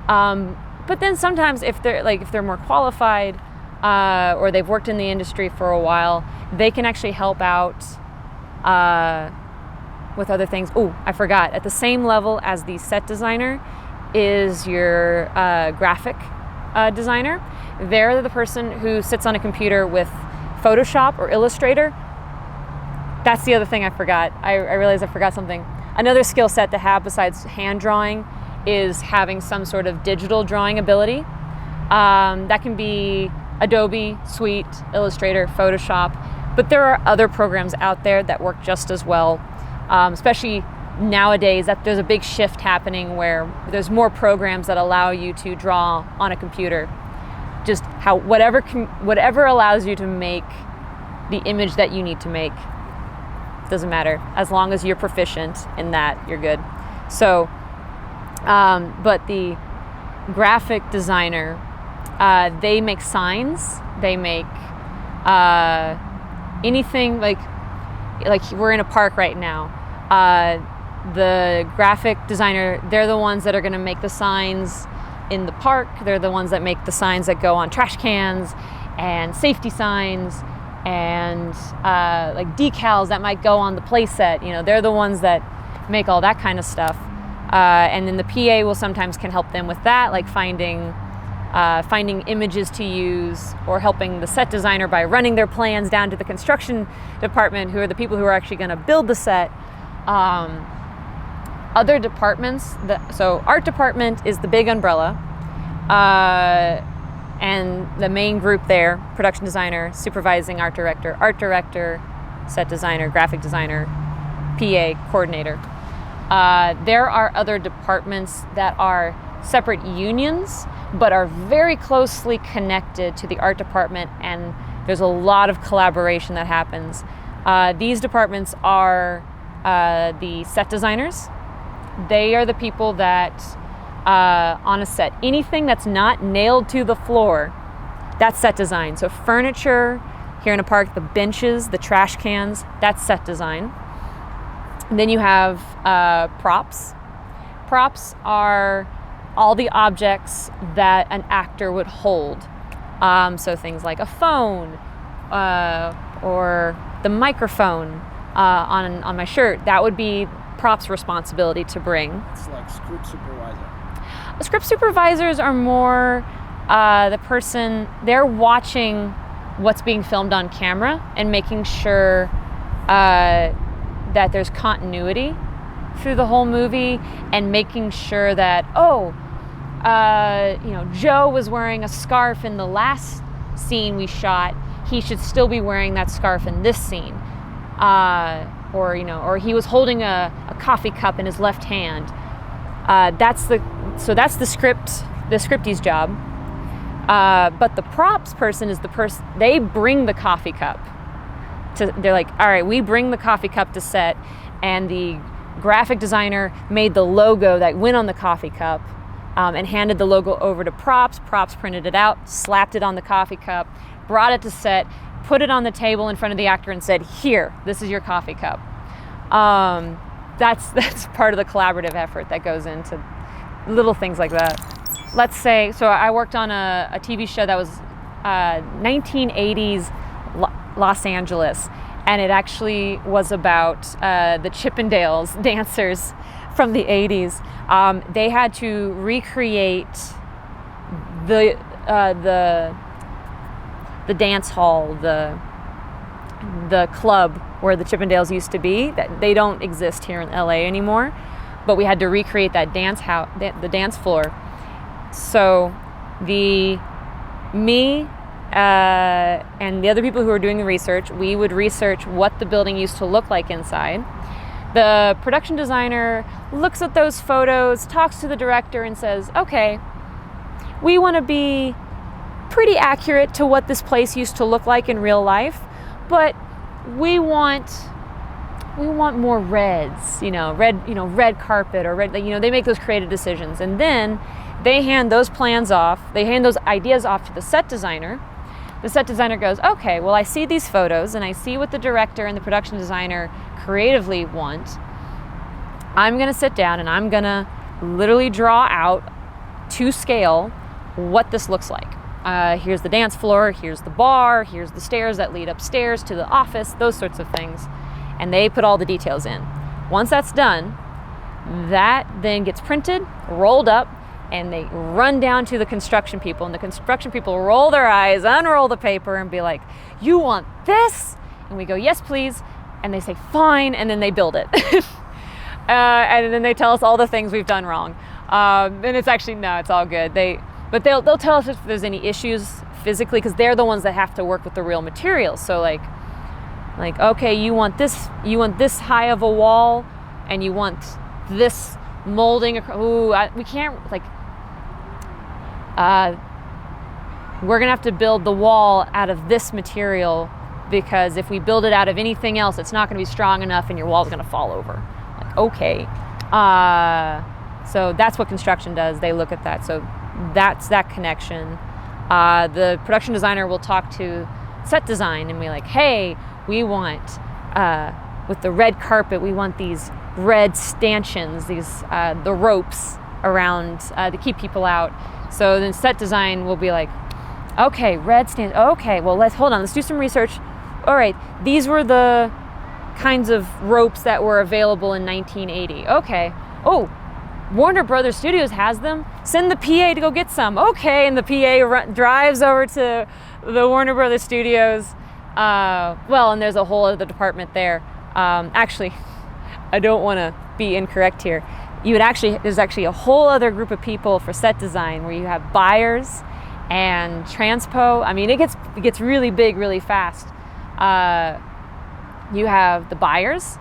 But then sometimes if they're more qualified, or they've worked in the industry for a while, they can actually help out with other things. Oh, I forgot. At the same level as the set designer is your graphic designer. They're the person who sits on a computer with Photoshop or Illustrator. That's the other thing I forgot. I realized I forgot something. Another skill set to have besides hand drawing is having some sort of digital drawing ability. That can be Adobe, Suite, Illustrator, Photoshop, but there are other programs out there that work just as well, especially nowadays that there's a big shift happening where there's more programs that allow you to draw on a computer. Just whatever allows you to make the image that you need to make. Doesn't matter. As long as you're proficient in that, you're good. So, but the graphic designer, they make signs. They make anything like we're in a park right now. The graphic designer, they're the ones that are going to make the signs in the park. They're the ones that make the signs that go on trash cans and safety signs and like decals that might go on the play set. You know, they're the ones that make all that kind of stuff. And then the PA will sometimes can help them with that, like finding images to use, or helping the set designer by running their plans down to the construction department, who are the people who are actually going to build the set. Other departments, so art department is the big umbrella, and the main group there: production designer, supervising art director, set designer, graphic designer, PA, coordinator. There are other departments that are separate unions, but are very closely connected to the art department, and there's a lot of collaboration that happens. These departments are the set designers. They are the people that, on a set, anything that's not nailed to the floor, that's set design. So furniture, here in a park, the benches, the trash cans, that's set design. And then you have props. Props are all the objects that an actor would hold. So things like a phone or the microphone on my shirt, that would be props responsibility to bring. It's like script supervisor. Script supervisors are more the person, they're watching what's being filmed on camera and making sure that there's continuity through the whole movie, and making sure that, Joe was wearing a scarf in the last scene we shot, he should still be wearing that scarf in this scene. Or he was holding a coffee cup in his left hand. That's the scriptie's job. But the props person is the person, they bring the coffee cup. They're like, all right, we bring the coffee cup to set, and the graphic designer made the logo that went on the coffee cup and handed the logo over to props. Props printed it out, slapped it on the coffee cup, brought it to set, put it on the table in front of the actor and said, here, this is your coffee cup. That's part of the collaborative effort that goes into little things like that. Let's say, so I worked on a TV show that was 1980s Los Angeles, and it actually was about the Chippendales dancers from the 80s. They had to recreate the dance hall, the club where the Chippendales used to be. That they don't exist here in LA anymore, but we had to recreate that the dance floor. So me and the other people who were doing the research, we would research what the building used to look like inside. The production designer looks at those photos, talks to the director and says, okay, we want to be pretty accurate to what this place used to look like in real life, but we want more reds, red carpet or red, they make those creative decisions. And then they hand those plans off, they hand those ideas off to the set designer. The set designer goes, okay, well, I see these photos and I see what the director and the production designer creatively want. I'm gonna sit down and I'm gonna literally draw out to scale what this looks like. Here's the dance floor, here's the bar, here's the stairs that lead upstairs to the office, those sorts of things. And they put all the details in. Once that's done, that then gets printed, rolled up, and they run down to the construction people, and the construction people roll their eyes, unroll the paper, and be like, you want this? And we go, yes, please. And they say, fine, and then they build it. And then they tell us all the things we've done wrong. And it's actually, no, it's all good. But they'll tell us if there's any issues physically, because they're the ones that have to work with the real materials. So like, okay, you want this high of a wall, and you want this molding. We can't, we're gonna have to build the wall out of this material, because if we build it out of anything else, it's not gonna be strong enough and your wall's gonna fall over. Like, okay. So that's what construction does. They look at that. So that's that connection. The production designer will talk to set design and be like, hey, we want, with the red carpet, we want these red stanchions, the ropes around to keep people out. So then set design will be like, okay, red stand, okay, well, let's do some research. All right, these were the kinds of ropes that were available in 1980. Okay, oh, Warner Brothers Studios has them. Send the PA to go get some. Okay, and the PA drives over to the Warner Brothers Studios. And there's a whole other department there. Actually, I don't want to be incorrect here. There's actually a whole other group of people for set design where you have buyers and transpo. I mean, it gets really big really fast. You have the buyers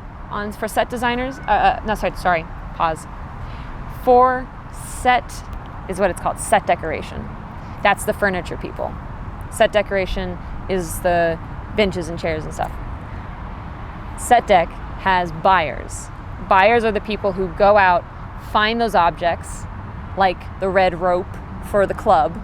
for set designers. Pause. For set is what it's called, set decoration. That's the furniture people. Set decoration is the benches and chairs and stuff. Set dec has buyers. Buyers are the people who go out, find those objects, like the red rope for the club,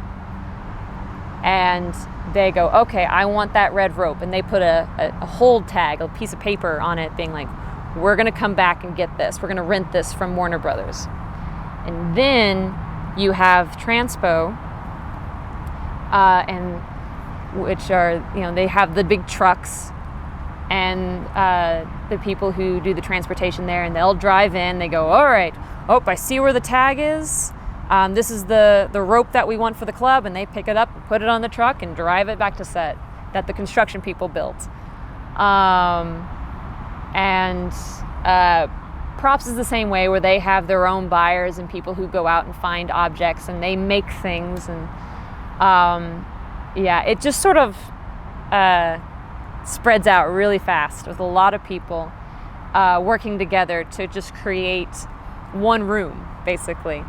and they go, okay, I want that red rope. And they put a hold tag, a piece of paper on it, being like, we're gonna come back and get this. We're gonna rent this from Warner Brothers. And then you have transpo, and which are, they have the big trucks and the people who do the transportation there, and they'll drive in. They go, all right, I see where the tag is. This is the rope that we want for the club, and they pick it up, put it on the truck, and drive it back to set that the construction people built. Props is the same way, where they have their own buyers and people who go out and find objects, and they make things, and it just sort of spreads out really fast with a lot of people working together to just create one room, basically.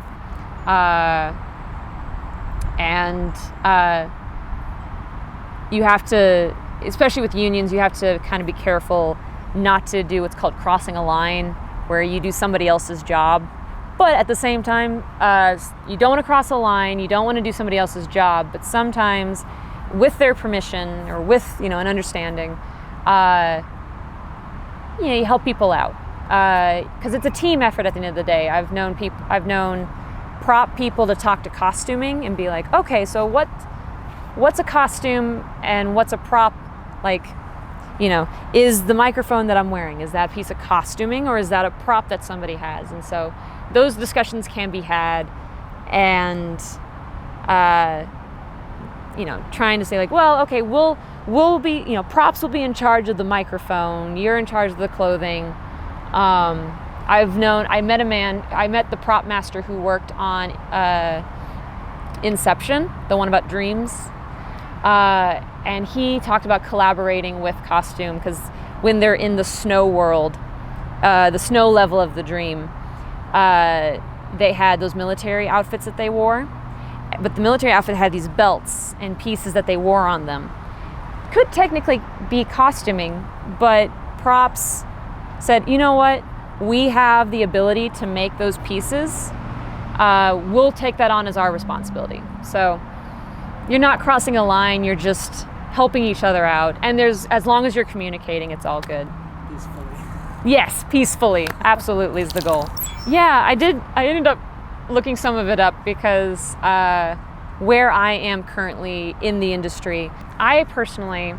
You have to, especially with unions, you have to kind of be careful not to do what's called crossing a line, where you do somebody else's job. But at the same time, you don't want to cross a line, you don't want to do somebody else's job, but sometimes with their permission or with, an understanding, you help people out. Because it's a team effort at the end of the day. I've known prop people to talk to costuming and be like, okay, so what's a costume and what's a prop? Like, is the microphone that I'm wearing, is that a piece of costuming, or is that a prop that somebody has? And so those discussions can be had, and trying to say like, well, okay, we'll be, props will be in charge of the microphone, you're in charge of the clothing. I met the prop master who worked on Inception, the one about dreams. And he talked about collaborating with costume, because when they're in the snow world, the snow level of the dream, they had those military outfits that they wore, but the military outfit had these belts and pieces that they wore on them. Could technically be costuming, but props said, you know what, we have the ability to make those pieces. We'll take that on as our responsibility. So you're not crossing a line, you're just helping each other out. And as long as you're communicating, it's all good. Peacefully. Yes, peacefully, absolutely is the goal. Yeah, I ended up looking some of it up because where I am currently in the industry, I personally,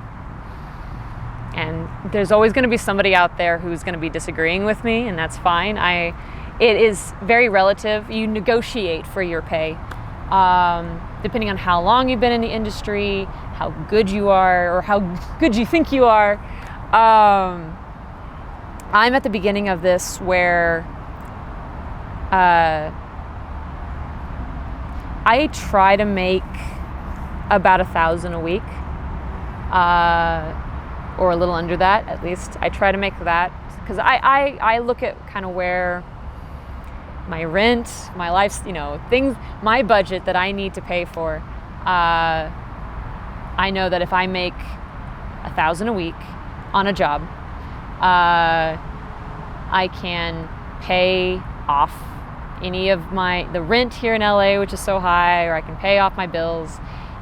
and there's always going to be somebody out there who's going to be disagreeing with me, and that's fine. It is very relative. You negotiate for your pay. Depending on how long you've been in the industry, how good you are, or how good you think you are. I'm at the beginning of this where I try to make about $1,000 a week, or a little under that at least. I try to make that, because I look at kind of where my rent, my life, things, my budget that I need to pay for. I know that if I make $1,000 a week on a job, I can pay off any of the rent here in LA, which is so high, or I can pay off my bills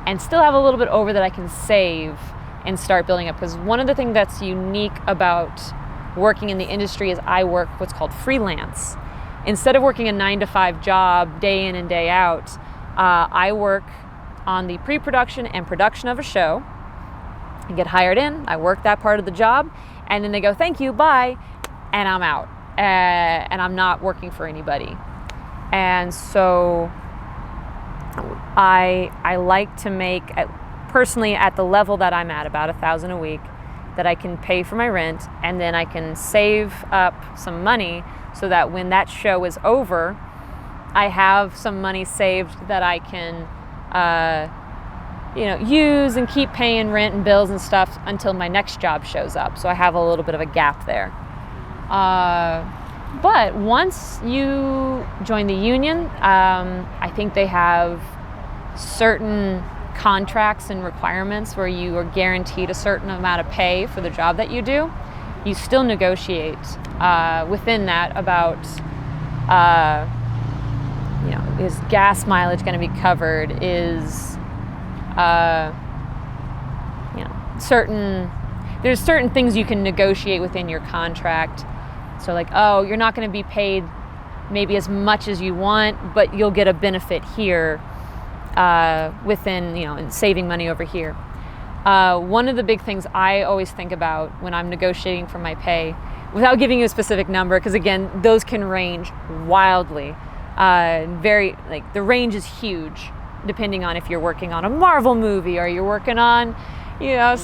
and still have a little bit over that I can save and start building up. Because one of the things that's unique about working in the industry is I work what's called freelance. Instead of working a 9-to-5 job day in and day out, I work on the pre-production and production of a show. I get hired in, I work that part of the job, and then they go, thank you, bye, and I'm out. And I'm not working for anybody. And so I like to make, personally at the level that I'm at, about $1,000 a week, that I can pay for my rent, and then I can save up some money so that when that show is over, I have some money saved that I can use and keep paying rent and bills and stuff until my next job shows up. So I have a little bit of a gap there. But once you join the union, I think they have certain contracts and requirements where you are guaranteed a certain amount of pay for the job that you do. You still negotiate within that about, is gas mileage going to be covered? Is, there's certain things you can negotiate within your contract. So like, oh, you're not going to be paid maybe as much as you want, but you'll get a benefit here within, and saving money over here. One of the big things I always think about when I'm negotiating for my pay, without giving you a specific number, because again, those can range wildly. The range is huge, depending on if you're working on a Marvel movie or you're working on, a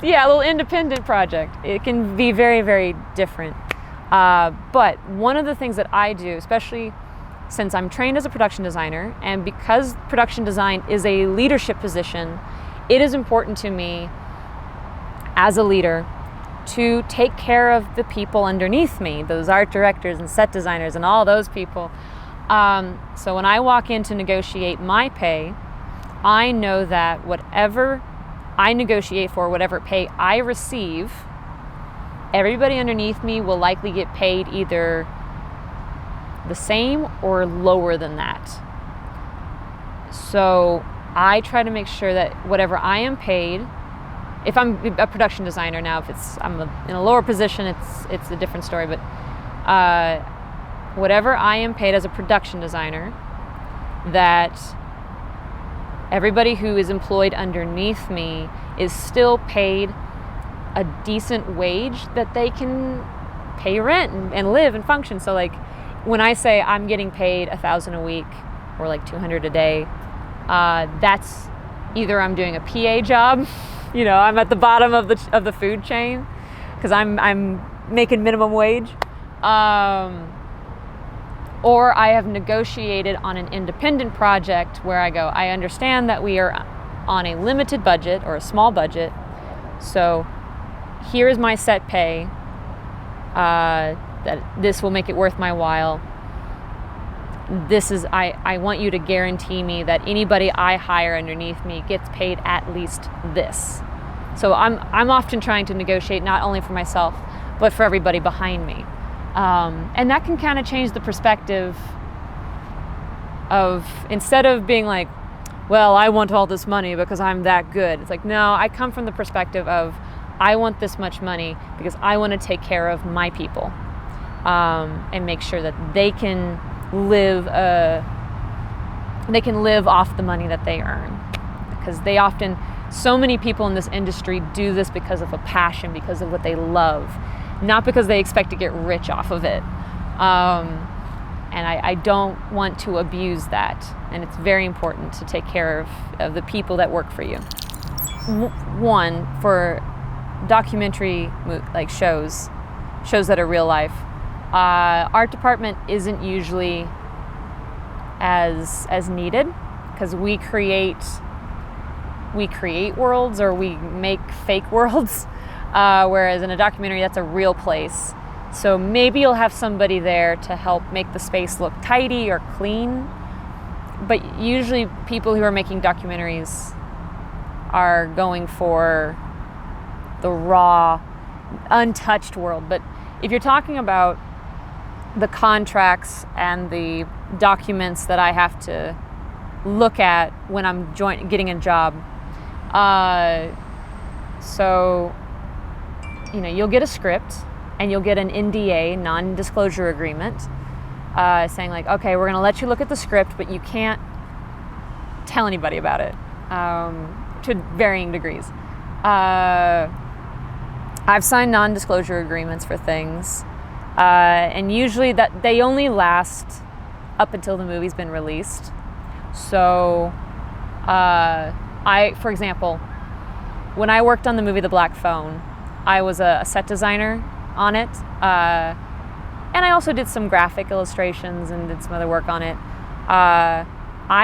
little independent project. It can be very, very different. But one of the things that I do, especially since I'm trained as a production designer, and because production design is a leadership position, it is important to me as a leader to take care of the people underneath me, those art directors and set designers and all those people. So when I walk in to negotiate my pay, I know that whatever I negotiate for, whatever pay I receive, everybody underneath me will likely get paid either the same or lower than that. So I try to make sure that whatever I am paid, if I'm a production designer now, if I'm in a lower position, it's a different story, but whatever I am paid as a production designer, that everybody who is employed underneath me is still paid a decent wage that they can pay rent and live and function. So like when I say I'm getting paid $1,000 a week or like $200 a day, that's either I'm doing a PA job, I'm at the bottom of the food chain because I'm making minimum wage, or I have negotiated on an independent project where I go, I understand that we are on a limited budget or a small budget, so here is my set pay, that this will make it worth my while. I want you to guarantee me that anybody I hire underneath me gets paid at least this. So I'm often trying to negotiate not only for myself, but for everybody behind me. And that can kind of change the perspective of, instead of being like, well, I want all this money because I'm that good. It's like, no, I come from the perspective of, I want this much money because I want to take care of my people, and make sure that they can live off the money that they earn. Because so many people in this industry do this because of a passion, because of what they love, not because they expect to get rich off of it. And I don't want to abuse that. And it's very important to take care of the people that work for you. One, for documentary like shows that are real life, art department isn't usually as needed, because we create worlds, or we make fake worlds, whereas in a documentary that's a real place. So maybe you'll have somebody there to help make the space look tidy or clean, but usually people who are making documentaries are going for the raw, untouched world. But if you're talking about the contracts and the documents that I have to look at when I'm getting a job, so you'll get a script and you'll get an NDA, non-disclosure agreement, saying like, okay, we're going to let you look at the script, but you can't tell anybody about it, to varying degrees. I've signed non-disclosure agreements for things, and usually that they only last up until the movie's been released. So, for example, when I worked on the movie The Black Phone, I was a set designer on it, and I also did some graphic illustrations and did some other work on it. I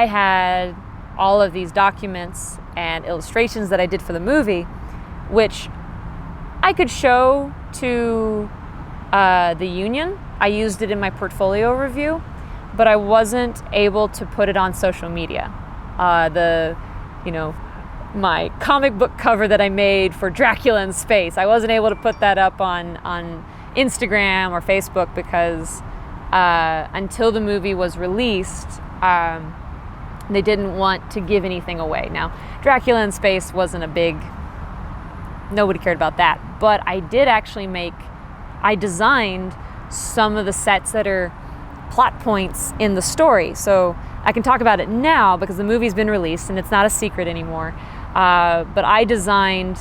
had all of these documents and illustrations that I did for the movie, which I could show to the union. I used it in my portfolio review, but I wasn't able to put it on social media. My comic book cover that I made for Dracula in Space, I wasn't able to put that up on Instagram or Facebook because until the movie was released, they didn't want to give anything away. Now, Dracula in Space wasn't nobody cared about that, but I did actually I designed some of the sets that are plot points in the story. So I can talk about it now because the movie's been released and it's not a secret anymore. But I designed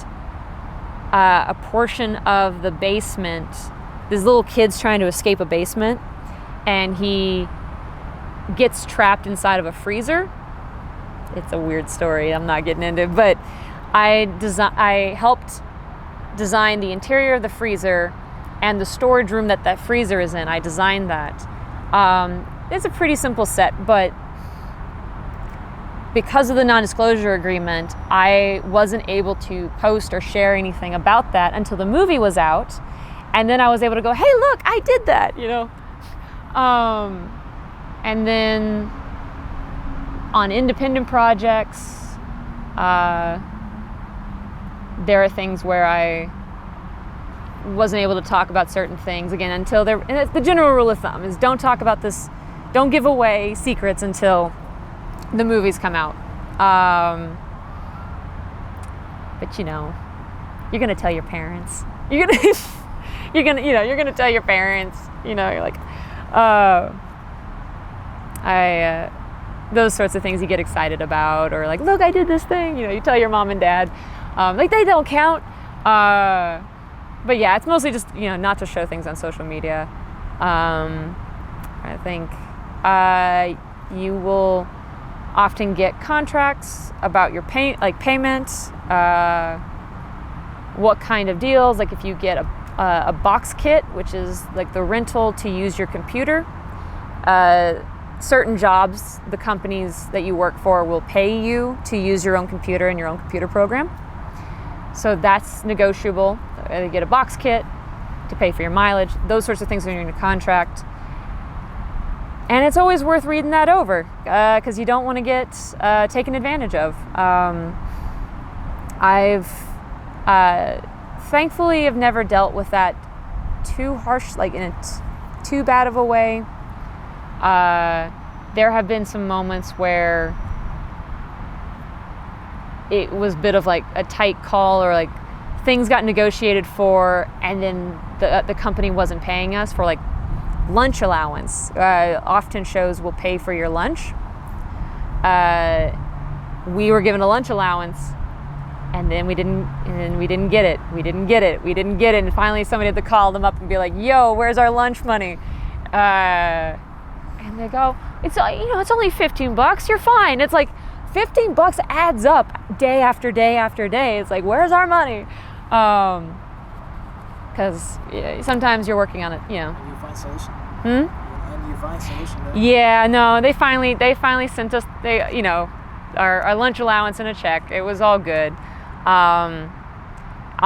a portion of the basement. This little kid's trying to escape a basement, and he gets trapped inside of a freezer. It's a weird story, I'm not getting into it, but I helped design the interior of the freezer and the storage room that freezer is in. I designed that. It's a pretty simple set, but because of the non-disclosure agreement, I wasn't able to post or share anything about that until the movie was out. And then I was able to go, hey, look, I did that, you know? And then on independent projects, there are things where I wasn't able to talk about certain things, again, until and it's the general rule of thumb is don't talk about this, don't give away secrets until the movies come out. But you know, you're gonna tell your parents. You're gonna tell your parents. You know, you're like, those sorts of things you get excited about, or like, look, I did this thing. You know, you tell your mom and dad. Like they don't count. But yeah, it's mostly just, you know, not to show things on social media. I think you will often get contracts about your payment, what kind of deals, like if you get a box kit, which is like the rental to use your computer. Certain jobs, the companies that you work for will pay you to use your own computer and your own computer program. So that's negotiable. You get a box kit to pay for your mileage. Those sorts of things are in your contract. And it's always worth reading that over because you don't want to get taken advantage of. I've thankfully have never dealt with that too harsh, like in too bad of a way. There have been some moments where it was a bit of like a tight call, or like things got negotiated for, and then the company wasn't paying us for like lunch allowance. Often shows will pay for your lunch. We were given a lunch allowance, and then we didn't get it. And finally somebody had to call them up and be like, yo, where's our lunch money? And they go, it's only $15. You're fine. It's like $15 adds up day after day after day. It's like, where's our money? Because sometimes you're working on it, you know. And you find solution. And you find solution. Yeah, no, they finally sent us our lunch allowance and a check. It was all good. On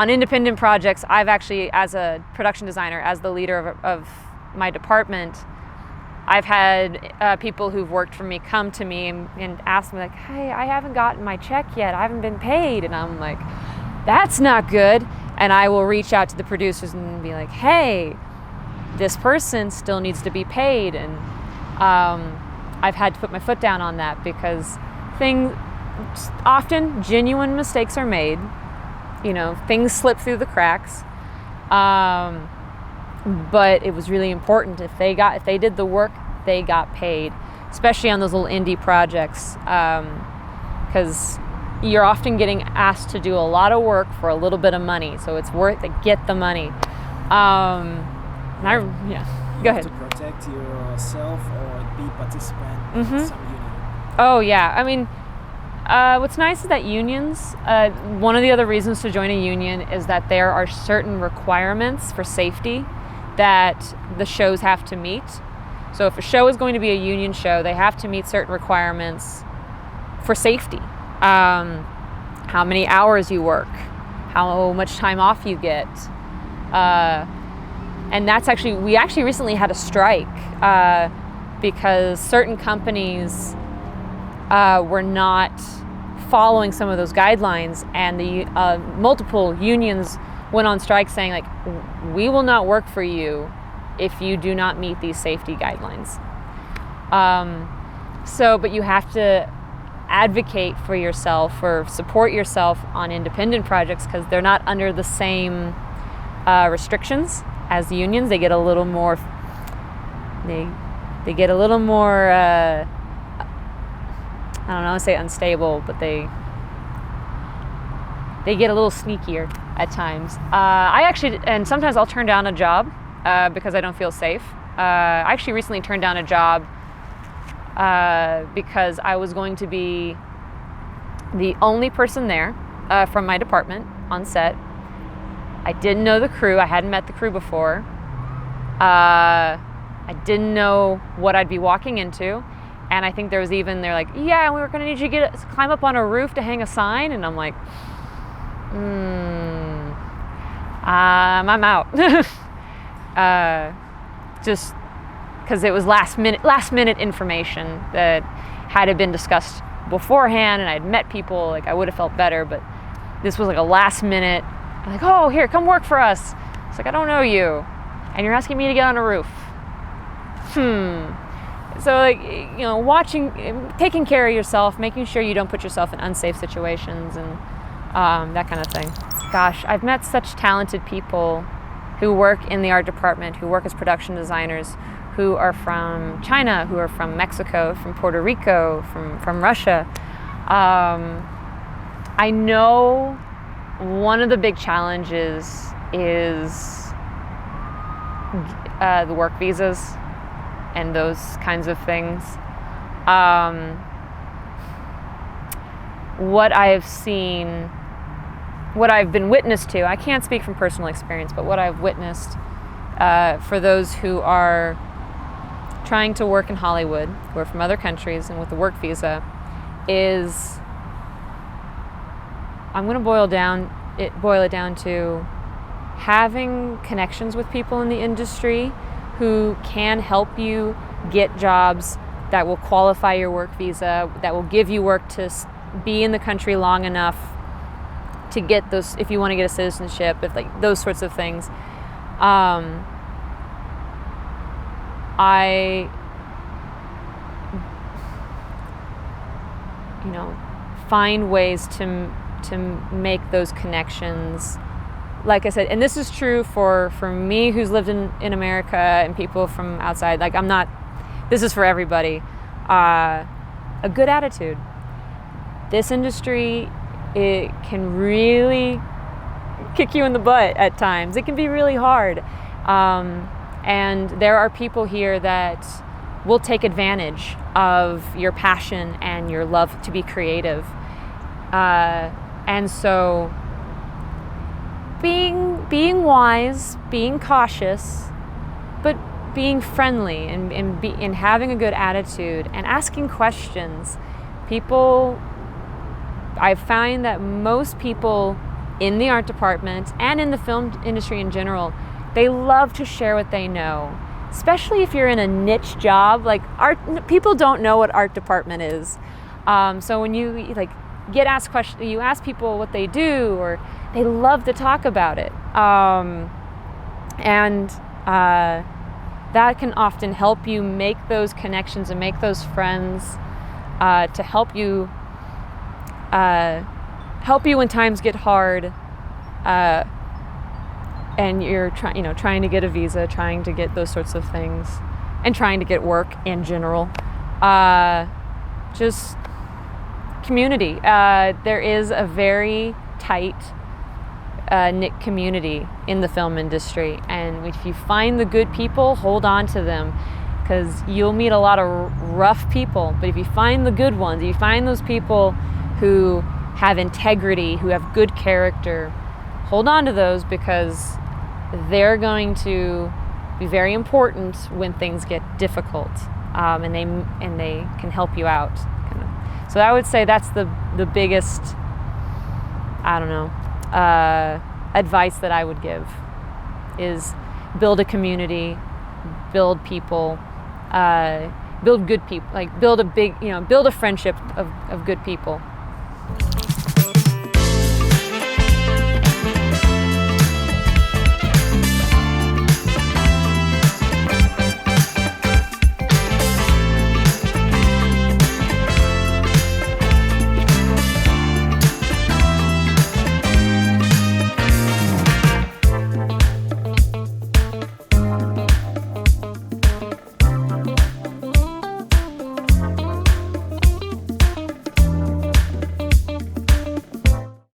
independent projects, I've actually, as a production designer, as the leader of my department, I've had people who've worked for me come to me and ask me like, hey, I haven't gotten my check yet. I haven't been paid. And I'm like, that's not good. And I will reach out to the producers and be like, hey, this person still needs to be paid. And I've had to put my foot down on that because often genuine mistakes are made. You know, things slip through the cracks. But it was really important if they did the work, they got paid, especially on those little indie projects, because you're often getting asked to do a lot of work for a little bit of money, so it's worth it. Get the money. Go ahead. To protect yourself or be participant in some union. Oh yeah, I mean, what's nice is that unions, one of the other reasons to join a union is that there are certain requirements for safety that the shows have to meet. So if a show is going to be a union show, they have to meet certain requirements for safety. How many hours you work, how much time off you get. And we actually recently had a strike because certain companies were not following some of those guidelines, and the multiple unions went on strike saying like, we will not work for you if you do not meet these safety guidelines. But you have to advocate for yourself or support yourself on independent projects because they're not under the same restrictions as the unions. They get a little more, they get a little more, I don't know, I say unstable, but they get a little sneakier at times. And sometimes I'll turn down a job because I don't feel safe. I actually recently turned down a job because I was going to be the only person there from my department on set. I didn't know the crew. I hadn't met the crew before. I didn't know what I'd be walking into. And I think they're like, yeah, we were going to need you to climb up on a roof to hang a sign. And I'm like, I'm out. Just because it was last minute information that had it been discussed beforehand and I'd met people, like I would have felt better, but this was like a last minute, like, oh, here, come work for us. It's like, I don't know you, and you're asking me to get on a roof. So like, taking care of yourself, making sure you don't put yourself in unsafe situations and that kind of thing. Gosh, I've met such talented people who work in the art department, who work as production designers, who are from China, who are from Mexico, from Puerto Rico, from Russia. I know one of the big challenges is the work visas and those kinds of things. What I've seen, what I've been witness to, I can't speak from personal experience, but what I've witnessed for those who are trying to work in Hollywood, who are from other countries and with the work visa, is, I'm going to boil it down to having connections with people in the industry who can help you get jobs that will qualify your work visa, that will give you work to be in the country long enough to get those, if you want to get a citizenship, if like those sorts of things. Find ways to make those connections. Like I said, and this is true for me who's lived in America and people from outside. Like this is for everybody. A good attitude. This industry, it can really kick you in the butt at times. It can be really hard. And there are people here that will take advantage of your passion and your love to be creative. And so being wise, being cautious, but being friendly and having a good attitude and asking questions. I find that most people in the art department and in the film industry in general, they love to share what they know, especially if you're in a niche job. Like people don't know what art department is. So when you get asked questions, you ask people what they do, or they love to talk about it. That can often help you make those connections and make those friends to help you when times get hard, and you're trying to get a visa, trying to get those sorts of things, and trying to get work in general. Just community. There is a very tight knit community in the film industry, and if you find the good people, hold on to them, because you'll meet a lot of rough people, but if you find the good ones, if you find those people who have integrity, who have good character, hold on to those, because they're going to be very important when things get difficult, and they can help you out. So I would say that's the biggest, advice that I would give, is build a community, build people, build good people, build a friendship of good people.